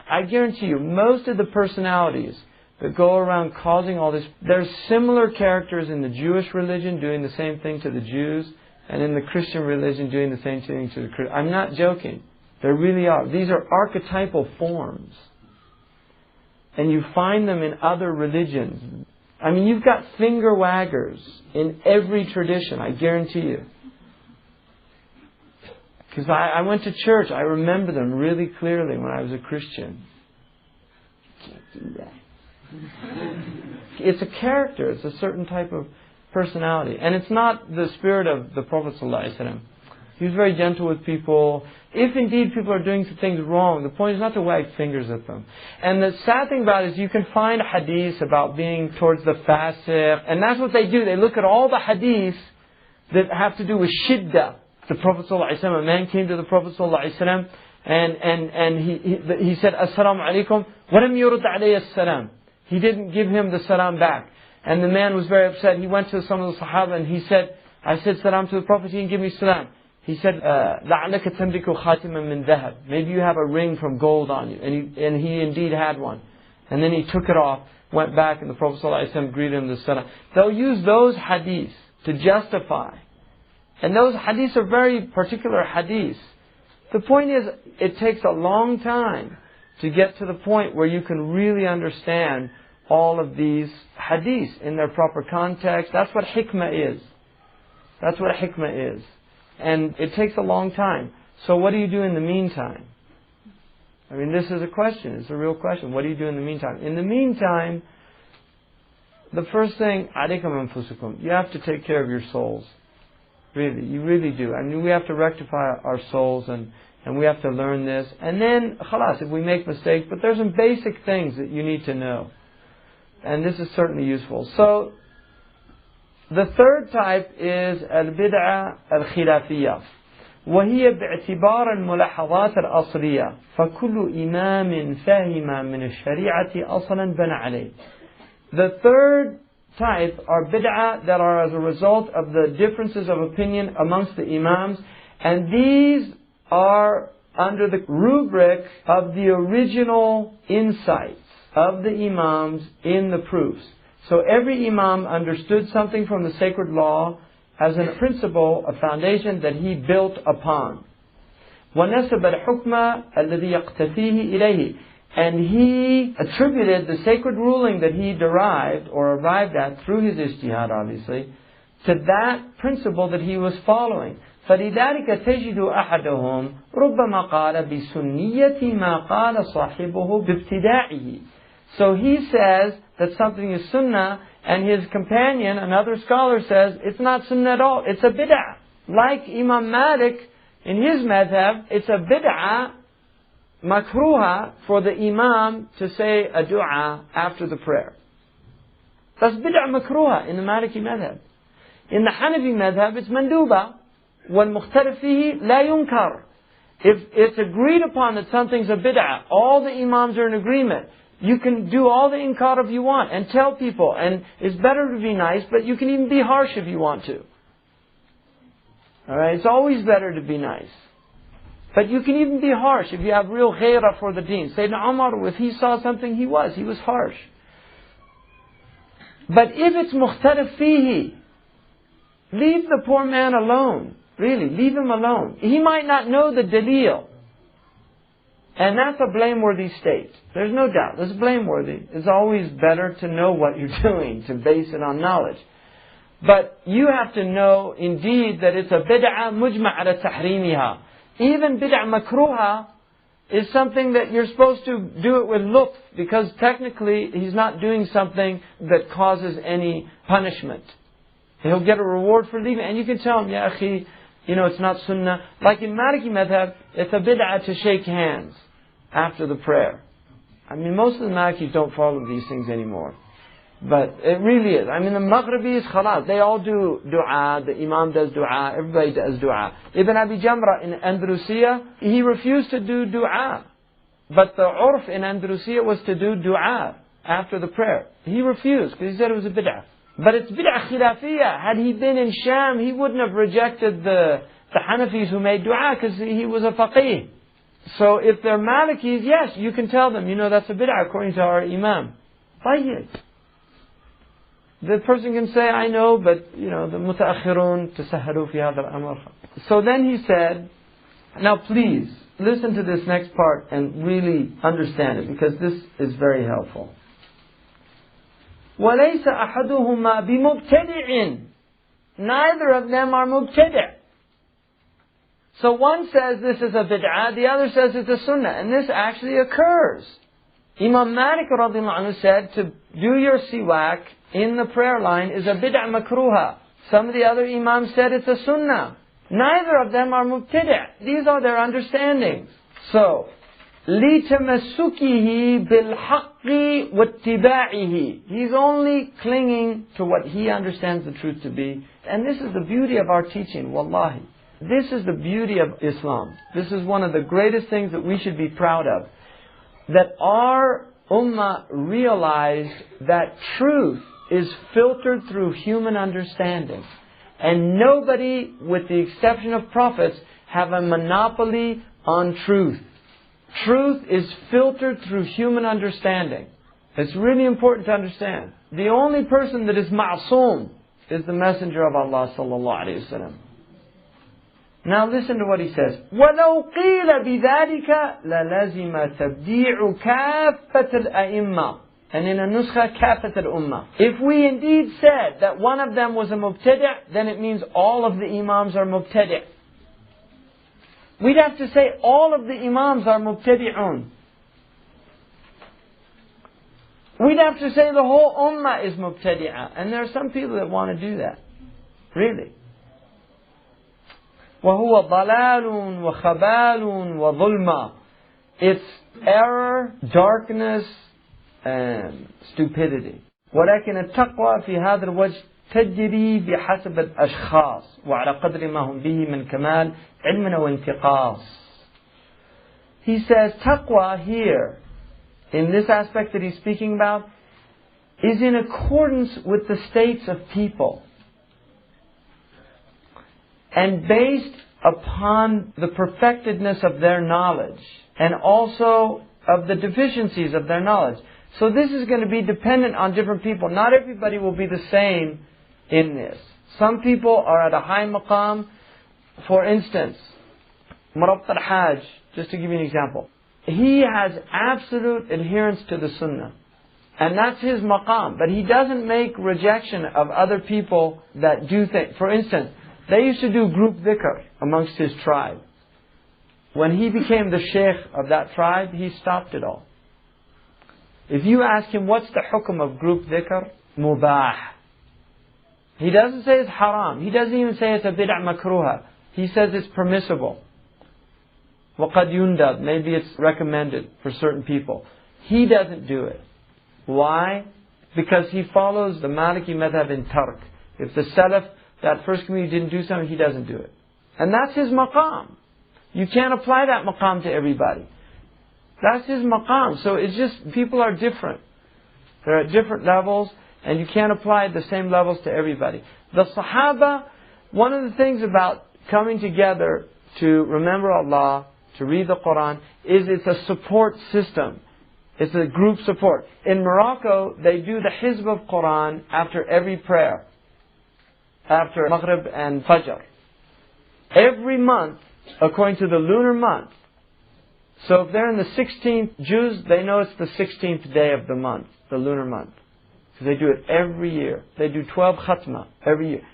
I guarantee you, most of the personalities that go around causing all this, there's similar characters in the Jewish religion doing the same thing to the Jews, and in the Christian religion doing the same thing to the Christians. I'm not joking. There really are. These are archetypal forms. And you find them in other religions. I mean, you've got finger waggers in every tradition, I guarantee you. Because I went to church, I remember them really clearly when I was a Christian. You can't do that. It's a character, it's a certain type of personality. And it's not the spirit of the Prophet ﷺ. He was very gentle with people. If indeed people are doing some things wrong, the point is not to wag fingers at them. And the sad thing about it is you can find hadiths about being towards the fasiq. And that's what they do. They look at all the hadiths that have to do with shiddah. The Prophet ﷺ, a man came to the Prophet ﷺ and he said, Assalamu alaikum, walam yurud alayhi as-salam. He didn't give him the salam back. And the man was very upset. He went to some of the Sahaba and he said, I said salam to the Prophet, he didn't give me salam. He said, لَعَلَّكَ تَمْلِكُ خَاتِمًا مِنْ ذَهَبٍ. Maybe you have a ring from gold on you. And he indeed had one. And then he took it off, went back, and the Prophet ﷺ greeted him with salam. They'll use those hadiths to justify. And those hadiths are very particular hadiths. The point is, it takes a long time to get to the point where you can really understand all of these hadiths in their proper context. That's what hikmah is. That's what hikmah is. And it takes a long time. So what do you do in the meantime? I mean, this is a question. It's a real question. What do you do in the meantime? In the meantime, the first thing, عَلَيْكُمْ أَنفُسُكُمْ. You have to take care of your souls. Really, you really do. I mean, we have to rectify our souls and we have to learn this. And then, khalas, if we make mistakes, but there's some basic things that you need to know. And this is certainly useful. So, the third type is البدعة الخلافية وهي باعتبار الملاحظات الأصلية فكل إمام فهم من الشريعة أصلا بنى عليه. The third type are bid'ah that are as a result of the differences of opinion amongst the imams, and these are under the rubric of the original insights of the imams in the proofs. So every imam understood something from the sacred law as a principle, a foundation that he built upon. وَنَسَبَ الْحُكْمَ الَّذِي يَقْتَفِيهِ إِلَيْهِ. And he attributed the sacred ruling that he derived or arrived at through his ijtihad, obviously, to that principle that he was following. فَلِذَلِكَ تَجِدُ أَحَدَهُمْ رُبَّمَا قَالَ بِسُنِّيَّةِ مَا قَالَ صَاحِبُهُ بِابْتِدَاعِهِ. So he says that something is sunnah, and his companion, another scholar, says it's not sunnah at all, it's a bid'ah. Like Imam Malik, in his madhab, it's a bid'ah makruha for the imam to say a dua after the prayer. That's bid'ah makruha in the Maliki madhab. In the Hanafi madhab, it's manduba. وَالْمُخْتَلِفْ فِيهِ لَا يُنْكَرُ. If it's agreed upon that something's a bid'ah, all the imams are in agreement. You can do all the inkar if you want and tell people, and it's better to be nice, but you can even be harsh if you want to. Alright, it's always better to be nice. But you can even be harsh if you have real ghairah for the deen. Sayyidina Umar, if he saw something, he was harsh. But if it's mukhtalif fihi, leave the poor man alone. Really, leave him alone. He might not know the dalil. And that's a blameworthy state. There's no doubt. It's blameworthy. It's always better to know what you're doing, to base it on knowledge. But you have to know indeed that it's a bid'ah mujma' ala tahrimiha. Even bid'ah makruha, is something that you're supposed to do it with lutf, because technically he's not doing something that causes any punishment. He'll get a reward for leaving, and you can tell him, Ya akhi, it's not sunnah. Like in Maliki madhab, it's a bid'ah to shake hands after the prayer. I mean, most of the Malikis don't follow these things anymore. But it really is. I mean, the Maghribis, khalas, they all do dua, the Imam does dua, everybody does dua. Ibn Abi Jamra in Andalusia, he refused to do dua. But the urf in Andalusia was to do dua after the prayer. He refused, because he said it was a bid'ah. But it's bid'ah khilafiyah. Had he been in Sham, he wouldn't have rejected the Hanafis who made dua, because he was a faqih. So if they're Malikis, yes, you can tell them, that's a bid'ah according to our Imam. Tayyib. The person can say, I know, but, the mutaakhirun tasahhalu fi hadha al-amr. So then he said, now please, listen to this next part and really understand it, because this is very helpful. وَلَيْسَ أَحَدُهُمَا بِمُبْتَدِعٍ. Neither of them are mubtadi'. So one says this is a bid'ah, the other says it's a sunnah, and this actually occurs. Imam Malik radiallahu anhu said to do your siwak in the prayer line is a bid'ah makruha. Some of the other imams said it's a sunnah. Neither of them are mubtadi'. These are their understandings. So, لِتَمَسُّكِهِ بِالْحَقِّ وَاتِّبَاعِهِ. He's only clinging to what he understands the truth to be. And this is the beauty of our teaching, wallahi. This is the beauty of Islam. This is one of the greatest things that we should be proud of. That our ummah realized that truth is filtered through human understanding. And nobody, with the exception of prophets, have a monopoly on truth. Truth is filtered through human understanding. It's really important to understand. The only person that is ma'soom is the Messenger of Allah sallallahu alaihi wasallam. Now listen to what he says. وَلَوْ قِيلَ بِذَلِكَ لَلَزِمَ تَبْدِيعُ كَافَّةَ الْأَئِمَّةِ. And in a nuskha, كَافَّةَ الْأُمَّةِ. If we indeed said that one of them was a mubtadi', then it means all of the imams are mubtadi'. We'd have to say all of the imams are mubtadi'un. We'd have to say the whole ummah is mubtadi'ah. And there are some people that want to do that. Really. وَهُوَ ضَلَالٌ وَخَبَالٌ وَظُلْمًا. It's error, darkness, and stupidity. ولكن التقوى في هذا الوجه تجري بحسب الأشخاص وعلى قدر ما هم به من كمال علم وانتقاص. He says taqwa here, in this aspect that he's speaking about, is in accordance with the states of people and based upon the perfectedness of their knowledge and also of the deficiencies of their knowledge. So this is going to be dependent on different people. Not everybody will be the same in this. Some people are at a high maqam. For instance, Murabt al-Hajj, just to give you an example. He has absolute adherence to the sunnah. And that's his maqam. But he doesn't make rejection of other people that do things. For instance, they used to do group dhikr amongst his tribe. When he became the sheikh of that tribe, he stopped it all. If you ask him, what's the hukum of group dhikr? Mubah. He doesn't say it's haram. He doesn't even say it's a bid'ah makruha. He says it's permissible. وَقَدْ يُنْدَبْ. Maybe it's recommended for certain people. He doesn't do it. Why? Because he follows the Maliki madhab in tark. If the Salaf, that first community, didn't do something, he doesn't do it. And that's his maqam. You can't apply that maqam to everybody. That's his maqam. So it's just, people are different. They're at different levels, and you can't apply the same levels to everybody. The Sahaba, one of the things about coming together to remember Allah, to read the Quran, is it's a support system. It's a group support. In Morocco, they do the Hizb of Quran after every prayer. After Maghrib and Fajr. Every month, according to the lunar month. So if they're in the 16th, Jews, they know it's the 16th day of the month, the lunar month. So they do it every year. They do 12 khatma every year.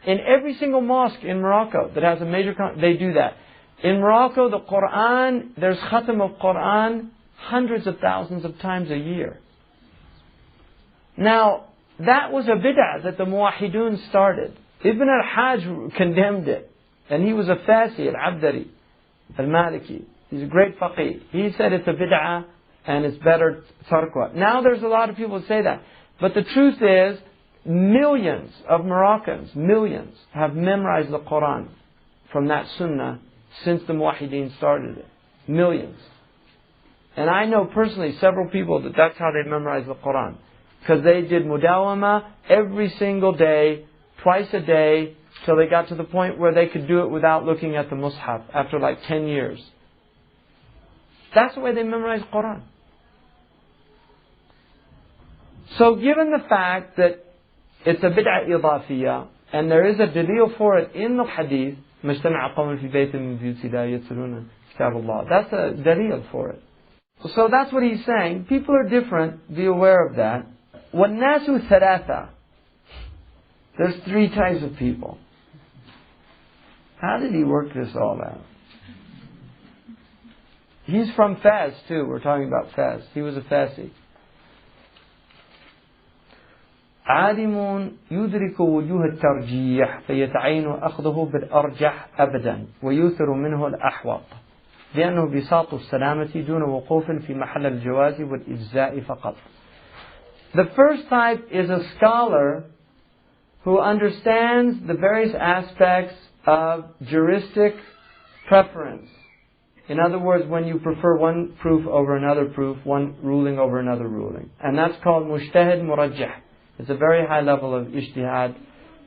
In every single mosque in Morocco that has a major they do that. In Morocco, the Quran, there's khatam of Quran hundreds of thousands of times a year. Now, that was a bid'ah that the Muwahidun started. Ibn al-Hajj condemned it. And he was a Fasi, al-Abdari, al-Maliki. He's a great faqih. He said it's a bid'ah and it's better tarqwa. Now there's a lot of people who say that. But the truth is, millions of Moroccans, millions, have memorized the Quran from that sunnah since the Muwahideen started it. Millions. And I know personally several people that that's how they memorized the Quran. Because they did mudawama every single day, twice a day, till they got to the point where they could do it without looking at the mushaf after like 10 years. That's the way they memorized Quran. So given the fact that it's a bid'ah idafiyah, and there is a dalil for it in the hadith, مجتمع قوم في بيت من بيوت الله يتلون كتاب الله. That's a dalil for it. So that's what he's saying. People are different. Be aware of that. وَالنَّاسُ ثَلَاثَةً. There's three types of people. How did he work this all out? He's from Fez too. We're talking about Fez. He was a Fazi. عالم يدرك وجوه الترجيح فيتعين أخذه بالأرجح أبدا ويوثر منه الأحوط لأنه بساط السلامة دون وقوف في محل الجواز والإجزاء فقط. The first type is a scholar who understands the various aspects of juristic preference. In other words, when you prefer one proof over another proof, one ruling over another ruling. And that's called mujtahid murajjah. It's a very high level of ijtihad.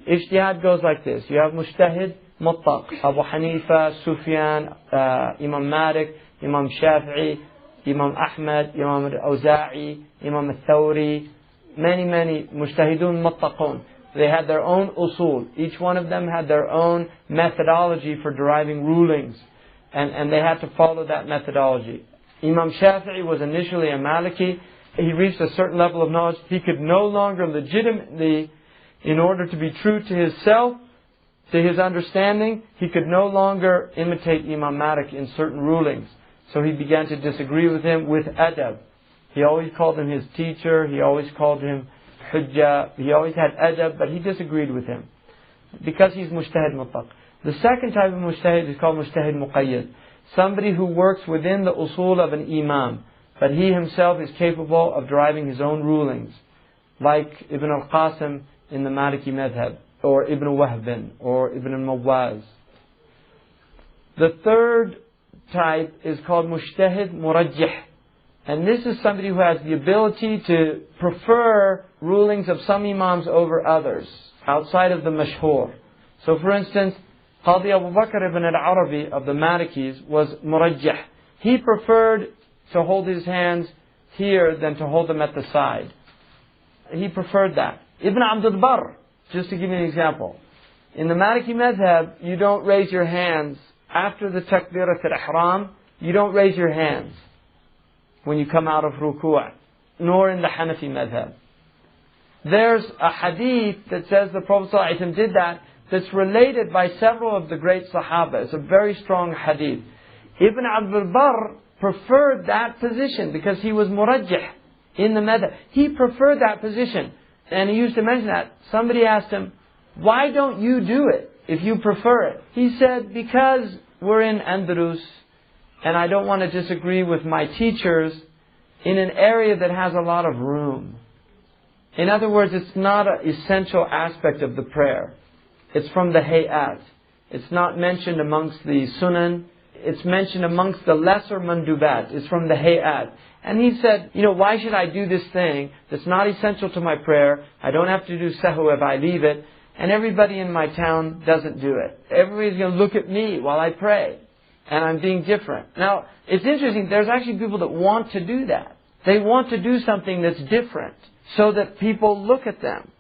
Ijtihad goes like this. You have mujtahid muttaq, Abu Hanifa, Sufyan, Imam Malik, Imam Shafi'i, Imam Ahmad, Imam al-Awza'i, Imam al-Thawri, many mujtahidun muttaqun. They had their own usul. Each one of them had their own methodology for deriving rulings. And they had to follow that methodology. Imam Shafi'i was initially a Maliki. He reached a certain level of knowledge. He could no longer legitimately, in order to be true to himself, to his understanding, he could no longer imitate Imam Malik in certain rulings. So he began to disagree with him with adab. He always called him his teacher. He always called him hujjah. He always had adab, but he disagreed with him. Because he's mujtahid mutlaq. The second type of mujtahid is called mujtahid muqayyad. Somebody who works within the usul of an imam, but he himself is capable of deriving his own rulings. Like Ibn al-Qasim in the Maliki madhab, or Ibn Wahb, or Ibn al-Mawaz. The third type is called mujtahid murajjih. And this is somebody who has the ability to prefer rulings of some imams over others, outside of the mashhur. So for instance, Qadi Abu Bakr ibn al-Arabi of the Malikis was murajjih. He preferred to hold his hands here than to hold them at the side. He preferred that. Ibn Abd al-Barr, just to give you an example. In the Maliki madhab, you don't raise your hands after the takbirat al-ihram. You don't raise your hands when you come out of ruku', nor in the Hanafi madhab. There's a hadith that says the Prophet ﷺ did that, that's related by several of the great Sahaba. It's a very strong hadith. Ibn Abd al-Barr preferred that position because he was murajjih in the madhab. He preferred that position. And he used to mention that. Somebody asked him, why don't you do it if you prefer it? He said, because we're in Andalus and I don't want to disagree with my teachers in an area that has a lot of room. In other words, it's not an essential aspect of the prayer. It's from the hayat. It's not mentioned amongst the sunan. It's mentioned amongst the lesser mandubat. It's from the hayat. And he said, why should I do this thing that's not essential to my prayer? I don't have to do sahu if I leave it. And everybody in my town doesn't do it. Everybody's going to look at me while I pray. And I'm being different. Now, it's interesting. There's actually people that want to do that. They want to do something that's different so that people look at them.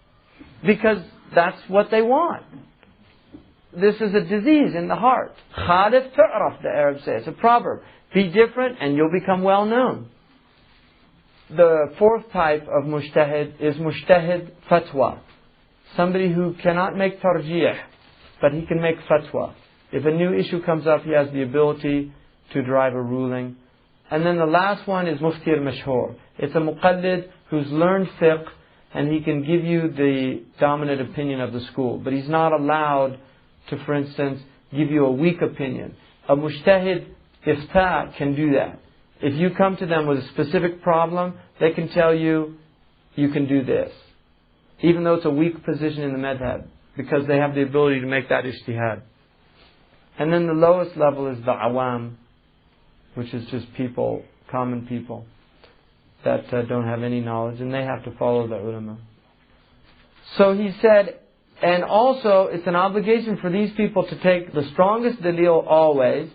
Because that's what they want. This is a disease in the heart. Khalif tu'raf, the Arabs say. It's a proverb. Be different and you'll become well known. The fourth type of mujtahid is mujtahid fatwa. Somebody who cannot make tarjih, but he can make fatwa. If a new issue comes up, he has the ability to derive a ruling. And then the last one is Mufti al-Mashhur. It's a muqallid who's learned fiqh, and he can give you the dominant opinion of the school. But he's not allowed to, for instance, give you a weak opinion. A mujtahid ifta can do that. If you come to them with a specific problem, they can tell you, you can do this. Even though it's a weak position in the madhab, because they have the ability to make that ijtihad. And then the lowest level is the awam, which is just people, common people, that don't have any knowledge, and they have to follow the ulama. So he said, and also it's an obligation for these people to take the strongest dalil always,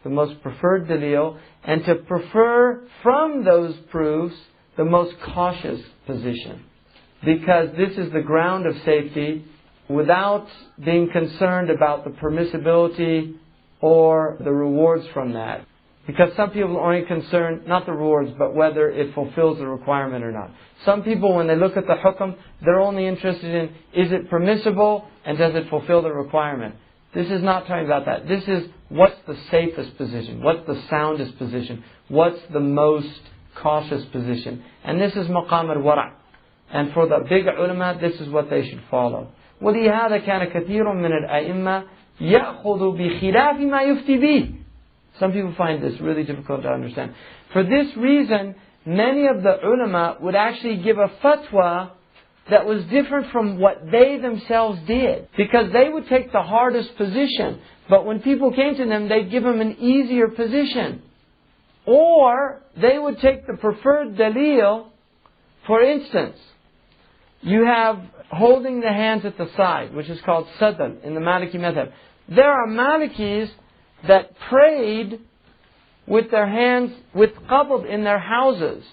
the most preferred dalil, and to prefer from those proofs the most cautious position. Because this is the ground of safety, without being concerned about the permissibility or the rewards from that. Because some people are only concerned, not the rewards, but whether it fulfills the requirement or not. Some people, when they look at the hukm, they're only interested in, is it permissible and does it fulfill the requirement? This is not talking about that. This is, what's the safest position? What's the soundest position? What's the most cautious position? And this is maqam al-wara'. And for the big ulama, this is what they should follow. وَلِهَذَا كَانَ كَثِيرٌ مِنَ الْأَئِمَّةِ يَأْخُذُ بِخِلَافِ مَا يُفْتِي بِهِ. Some people find this really difficult to understand. For this reason, many of the ulama would actually give a fatwa that was different from what they themselves did. Because they would take the hardest position. But when people came to them, they'd give them an easier position. Or they would take the preferred dalil. For instance, you have holding the hands at the side, which is called sadal in the Maliki madhab. There are Malikis that prayed with their hands, with qabd in their houses.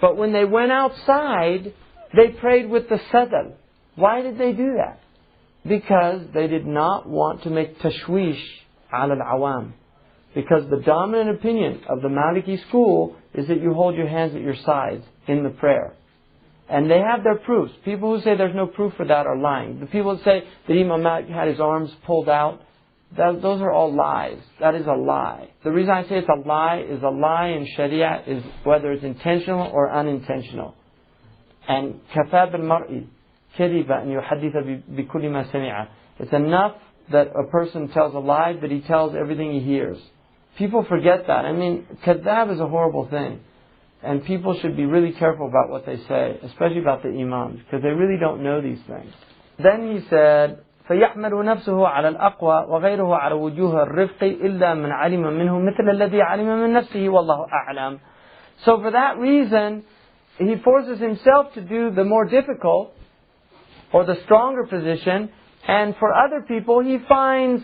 But when they went outside, they prayed with the sadal. Why did they do that? Because they did not want to make tashwish ala al-awam. Because the dominant opinion of the Maliki school is that you hold your hands at your sides in the prayer. And they have their proofs. People who say there's no proof for that are lying. The people who say that Imam Malik had his arms pulled out, those are all lies. That is a lie. The reason I say it's a lie in Sharia is whether it's intentional or unintentional. And كَفَى بِالْمَرْءِ كَذِبًا أَنْ يُحَدِّثَ بِكُلِّ مَا سَمِعَ. It's enough that a person tells a lie, but he tells everything he hears. People forget that. I mean, kadhab is a horrible thing. And people should be really careful about what they say, especially about the imams, because they really don't know these things. Then he said, فَيَحْمَلُ نَفْسُهُ عَلَى الْأَقْوَى وَغَيْرُهُ عَلَى وُجُوهِ الرِّفْقِ إِلَّا مَنْ عَلِمَ مِنْهُ مِثْلَ الَّذِي عَلِمَ مِنْ نَفْسِهِ وَاللَّهُ أَعْلَمُ. So for that reason, he forces himself to do the more difficult or the stronger position, and for other people he finds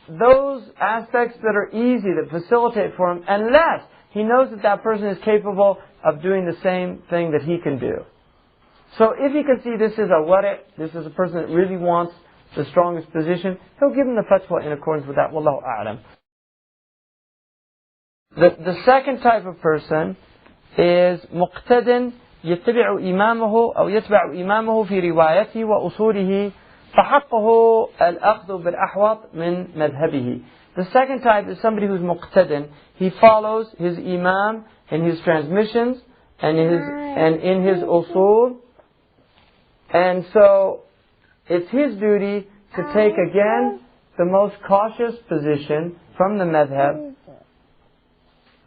those aspects that are easy, that facilitate for him, unless he knows that that person is capable of doing the same thing that he can do. So if he can see this is a wari', this is a person that really wants the strongest position, he'll give him the fatwa in accordance with that. Wallahu a'lam. The second type of person is muqtadin يتبع إمامه أو يتبع إمامه في روايته وأصوله فحقه الأخذ بالأحوط من مذهبه. The second type is somebody who's muqtadin. He follows his imam in his transmissions and in his usul. And so it's his duty to take again the most cautious position from the madhab.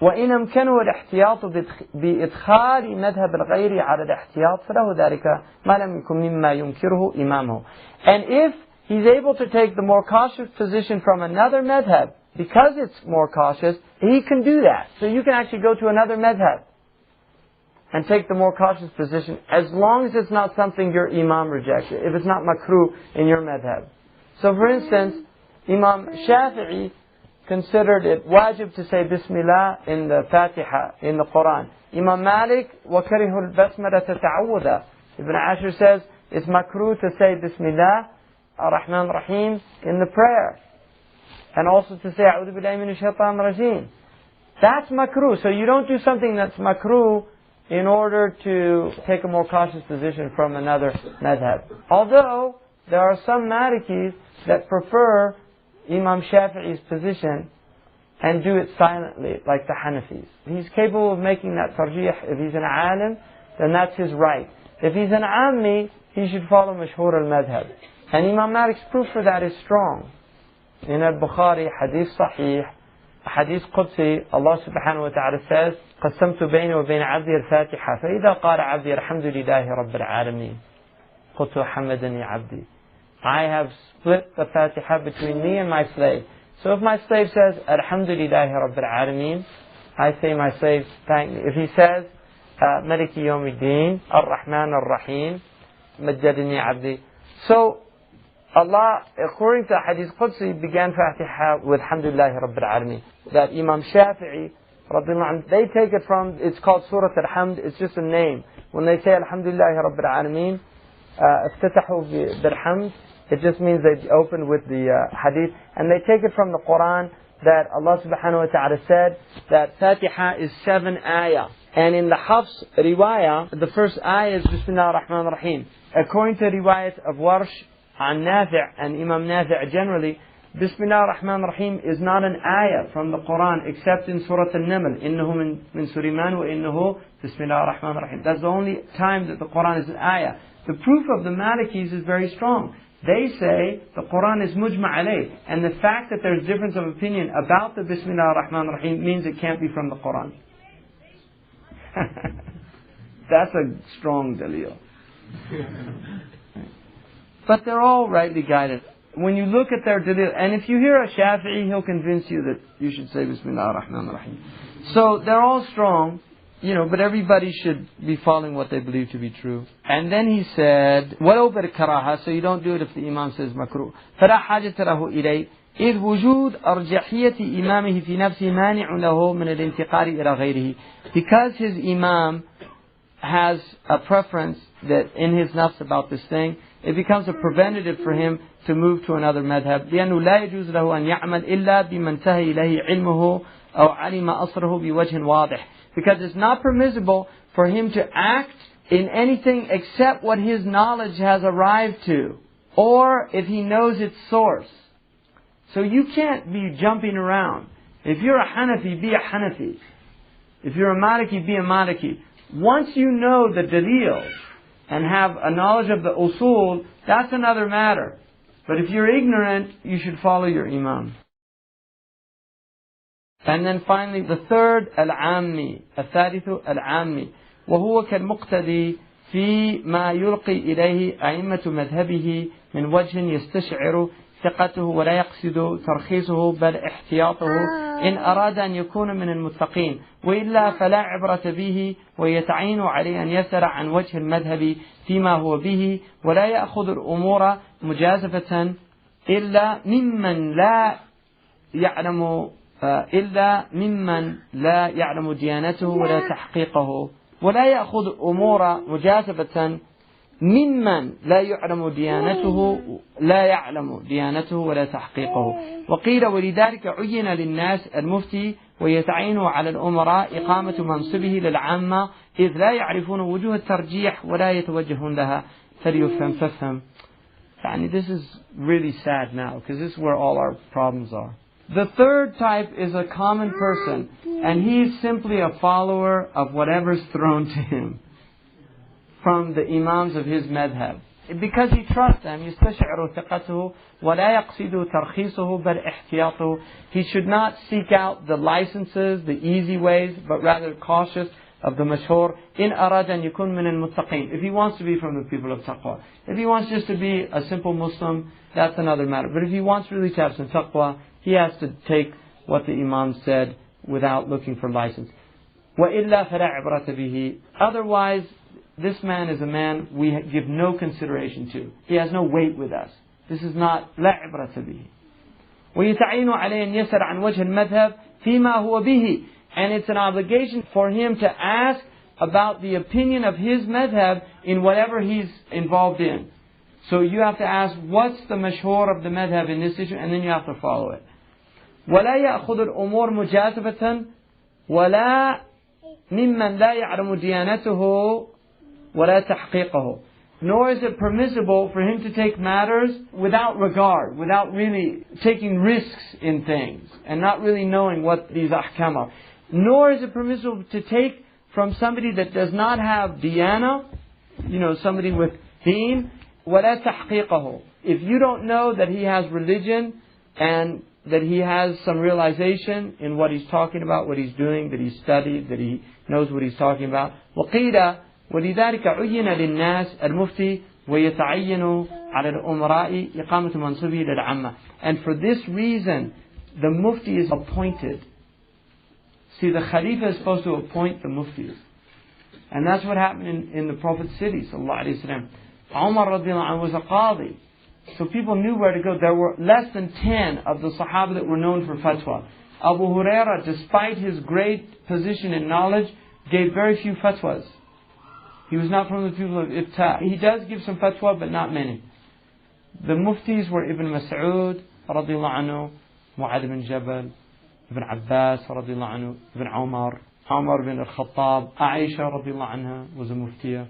وإن أمكنه الاحتياط بإدخال مذهب الغير على الاحتياط فله ذلك ما لم يكن مما ينكره إمامه. And if he's able to take the more cautious position from another madhab, because it's more cautious, he can do that. So you can actually go to another madhab and take the more cautious position, as long as it's not something your imam rejects, if it's not makruh in your madhab. So for instance, Imam Shafi'i considered it wajib to say Bismillah in the Fatiha, in the Quran. Imam Malik, وَكَرِهُ الْبَسْمَلَةَ تَعَوُّذَ. Ibn Ashur says it's makruh to say Bismillah ar-Rahman ar-Rahim in the prayer. And also to say A'udhu billahi minash shaitanir rajim. That's makruh. So you don't do something that's makruh in order to take a more cautious position from another madhab. Although there are some Malikis that prefer Imam Shafi'i's position and do it silently like the Hanafis. He's capable of making that tarjih. If he's an alim, then that's his right. If he's an ammi, he should follow mashhur al-madhab. And Imam Malik's proof for that is strong. In al-Bukhari, hadith sahih, hadith qudsi, Allah subhanahu wa ta'ala says, قَسَّمْتُ بَيْنِ وَبَيْنَ عَبْدِي الْفَاتِحَةِ فَإِذَا قَالَ عَبْدِي الْحَمْدُ لِلَّهِ رَبِّ الْعَالَمِينَ قُلْتُ حَمَّدَنِي عَبْدِي. I have split the Fatiha between me and my slave. So if my slave says, Alhamdulillahi Rabbil Alameen, I say, my slave, thank me. If he says, Maliki Yawmiddin, Ar-Rahman Ar-Rahim, Majjadini Abdi. So, Allah, according to Hadith Qudsi, began Fatiha with Alhamdulillahi Rabbil Alameen. That Imam Shafi'i, they take it from, it's called Surah Al-Hamd, it's just a name. When they say Alhamdulillahi Rabbil Alameen, افتتحوا بالحمد, it just means they opened with the hadith, and they take it from the Quran that Allah subhanahu wa ta'ala said that Fatiha is 7 ayah. And in the Hafs riwayah, the first ayah is Bismillah ar-Rahman ar-Rahim. According to riwayat of Warsh and Nafi' and Imam Nafi' generally, Bismillah ar-Rahman ar-Rahim is not an ayah from the Quran except in Surah Al-Naml. إِنَّهُ مِن Sulaiman wa innahu Bismillah ar-Rahman ar-Rahim. That's the only time that the Quran is an ayah. The proof of the Malikis is very strong. They say the Quran is mujma' alayh, and the fact that there's difference of opinion about the Bismillah ar-Rahman ar-Rahim means it can't be from the Quran. That's a strong dalil. But they're all rightly guided. When you look at their dalil, and if you hear a Shafi'i, he'll convince you that you should say Bismillah ar-Rahman ar-Rahim. So they're all strong. But everybody should be following what they believe to be true. And then he said, وَلَوْ بِالْكَرَاهَةِ, so you don't do it if the Imam says makruh. فَلَا حَاجَةَ لَهُ إِلَيْهِ إِذْ وُجُودْ أَرْجَحِيَّةِ إِمَامِهِ فِي نَفْسِهِ مَانِعٌ لَهُ مِنَ الْإِنْتِقَالِ إِلَى غَيْرِهِ. Because his Imam has a preference that in his nafs about this thing, it becomes a preventative for him to move to another madhab. لأنه لا يجوز له أن يعمل إلا بما انتهى إليه علمه أو علم أصره بوجه واضح. Because it's not permissible for him to act in anything except what his knowledge has arrived to, or if he knows its source. So you can't be jumping around. If you're a Hanafi, be a Hanafi. If you're a Maliki, be a Maliki. Once you know the dalil and have a knowledge of the usul, that's another matter. But if you're ignorant, you should follow your Imam. And then finally, the third, al-ammi. الثالث al-ammi. وهو كالمقتدي في ما يلقي إليه أئمة مذهبه من وجه يستشعر ثقته ولا يقصد ترخيصه بل احتياطه إن أراد أن يكون من المتقين وإلا فلا عبرة به ويتعين عليه أن يسر عن وجه المذهب فيما هو به ولا يأخذ الأمور مجازفة إلا ممن لا يعلم ديانته ولا تحقيقه ولا يأخذ أمور مجازفة ممن لا يعلم ديانته ولا تحقيقه. وقيل ولذلك عين للناس المفتي ويتعين على الأمراء إقامة منصبه للعامة إذ لا يعرفون وجوه الترجيح ولا يتوجهون لها فليفهم. This is really sad now because this is where all our problems are. The third type is a common person, and he's simply a follower of whatever's thrown to him from the imams of his madhab. Because he trusts them, يستشعر ثقته ولا يقصد ترخيصه بل احتياطه. He should not seek out the licenses, the easy ways, but rather cautious of the mashhur. إن أراد أن يكون من المتقين. If he wants to be from the people of taqwa. If he wants just to be a simple Muslim, that's another matter. But if he wants really to have some taqwa, he has to take what the Imam said without looking for license. وَإِلَّا فَلَا عِبْرَةَ بِهِ. Otherwise, this man is a man we give no consideration to. He has no weight with us. This is not لَا عِبْرَةَ بِهِ. وَيَتَعِينُ عَلَيْهِ أَنْ يَسَرْ عَنْ وَجْهِ الْمَذْهَبِ فِيمَا هُوَ بِهِ. And it's an obligation for him to ask about the opinion of his madhab in whatever he's involved in. So you have to ask, what's the mashhur of the madhab in this issue, and then you have to follow it. ولا يأخذ الأمور مجازفة ولا ممن لا يعلم ديانته ولا تحقيقه. nor is it permissible for him to take matters without regard, without really taking risks in things, and not really knowing what these ahkam are. Nor is it permissible to take from somebody that does not have diyana, somebody with deen, وَلَا تَحْقِيقَهُ. If you don't know that he has religion and that he has some realization in what he's talking about, what he's doing, that he's studied, that he knows what he's talking about. وَقِيلَ وَلِذَلِكَ عُيِّنَ لِلنَّاسِ الْمُفْتِي وَيَتَعَيَّنُ عَلَى الْأُمَرَاءِ إِقَامَةُ مَنْصُبِهِ لِلْعَامَّةِ. And for this reason, the mufti is appointed. See, the Khalifa is supposed to appoint the muftis. And that's what happened in the Prophet's city, sallallahu alayhi wa sallam. Umar radiallahu anhu was a qadi. So people knew where to go. There were less than 10 of the Sahaba that were known for fatwa. Abu Huraira, despite his great position in knowledge, gave very few fatwas. He was not from the people of Ibta. He does give some fatwa, but not many. The muftis were Ibn Mas'ud radiallahu anhu, Mu'adh bin Jabal, Ibn Abbas radiallahu anhu, Ibn Umar bin al-Khattab, Aisha radiallahu anha was a muftiya.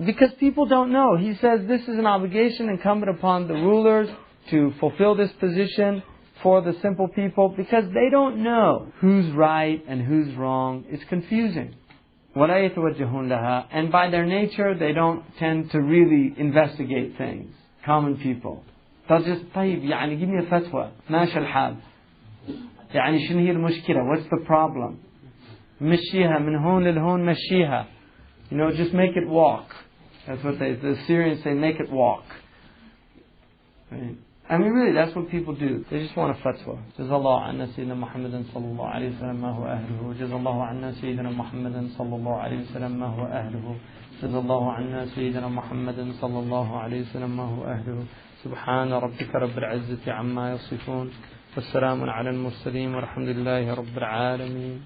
Because people don't know. He says this is an obligation incumbent upon the rulers to fulfill this position for the simple people, because they don't know who's right and who's wrong. It's confusing. وَلَا يَتَوَجَّهُونَ لَهَا. And by their nature, they don't tend to really investigate things. Common people. They'll just, طيب, give me a fatwa. ماشي الحال. شنو هي المشكلة? What's the problem? مشيها من هون للهون مشيها. Just make it walk. That's what the Syrians say, make it walk. Right? Really, that's what people do. They just want a fatwa. Jazallahu anna Sayyidina Muhammadan sallallahu alayhi wa sallam ma huwa ahluhu. Jazallahu anna Sayyidina Muhammadan sallallahu alayhi wa sallam ma huwa ahluhu. Jazallahu anna Sayyidina Muhammadan sallallahu alayhi wa sallam ma huwa ahluhu. Subhana rabbika rabbil izzati amma yasifun. Wassalamun ala al-mursaleen walhamdulillahi rabbil alameen.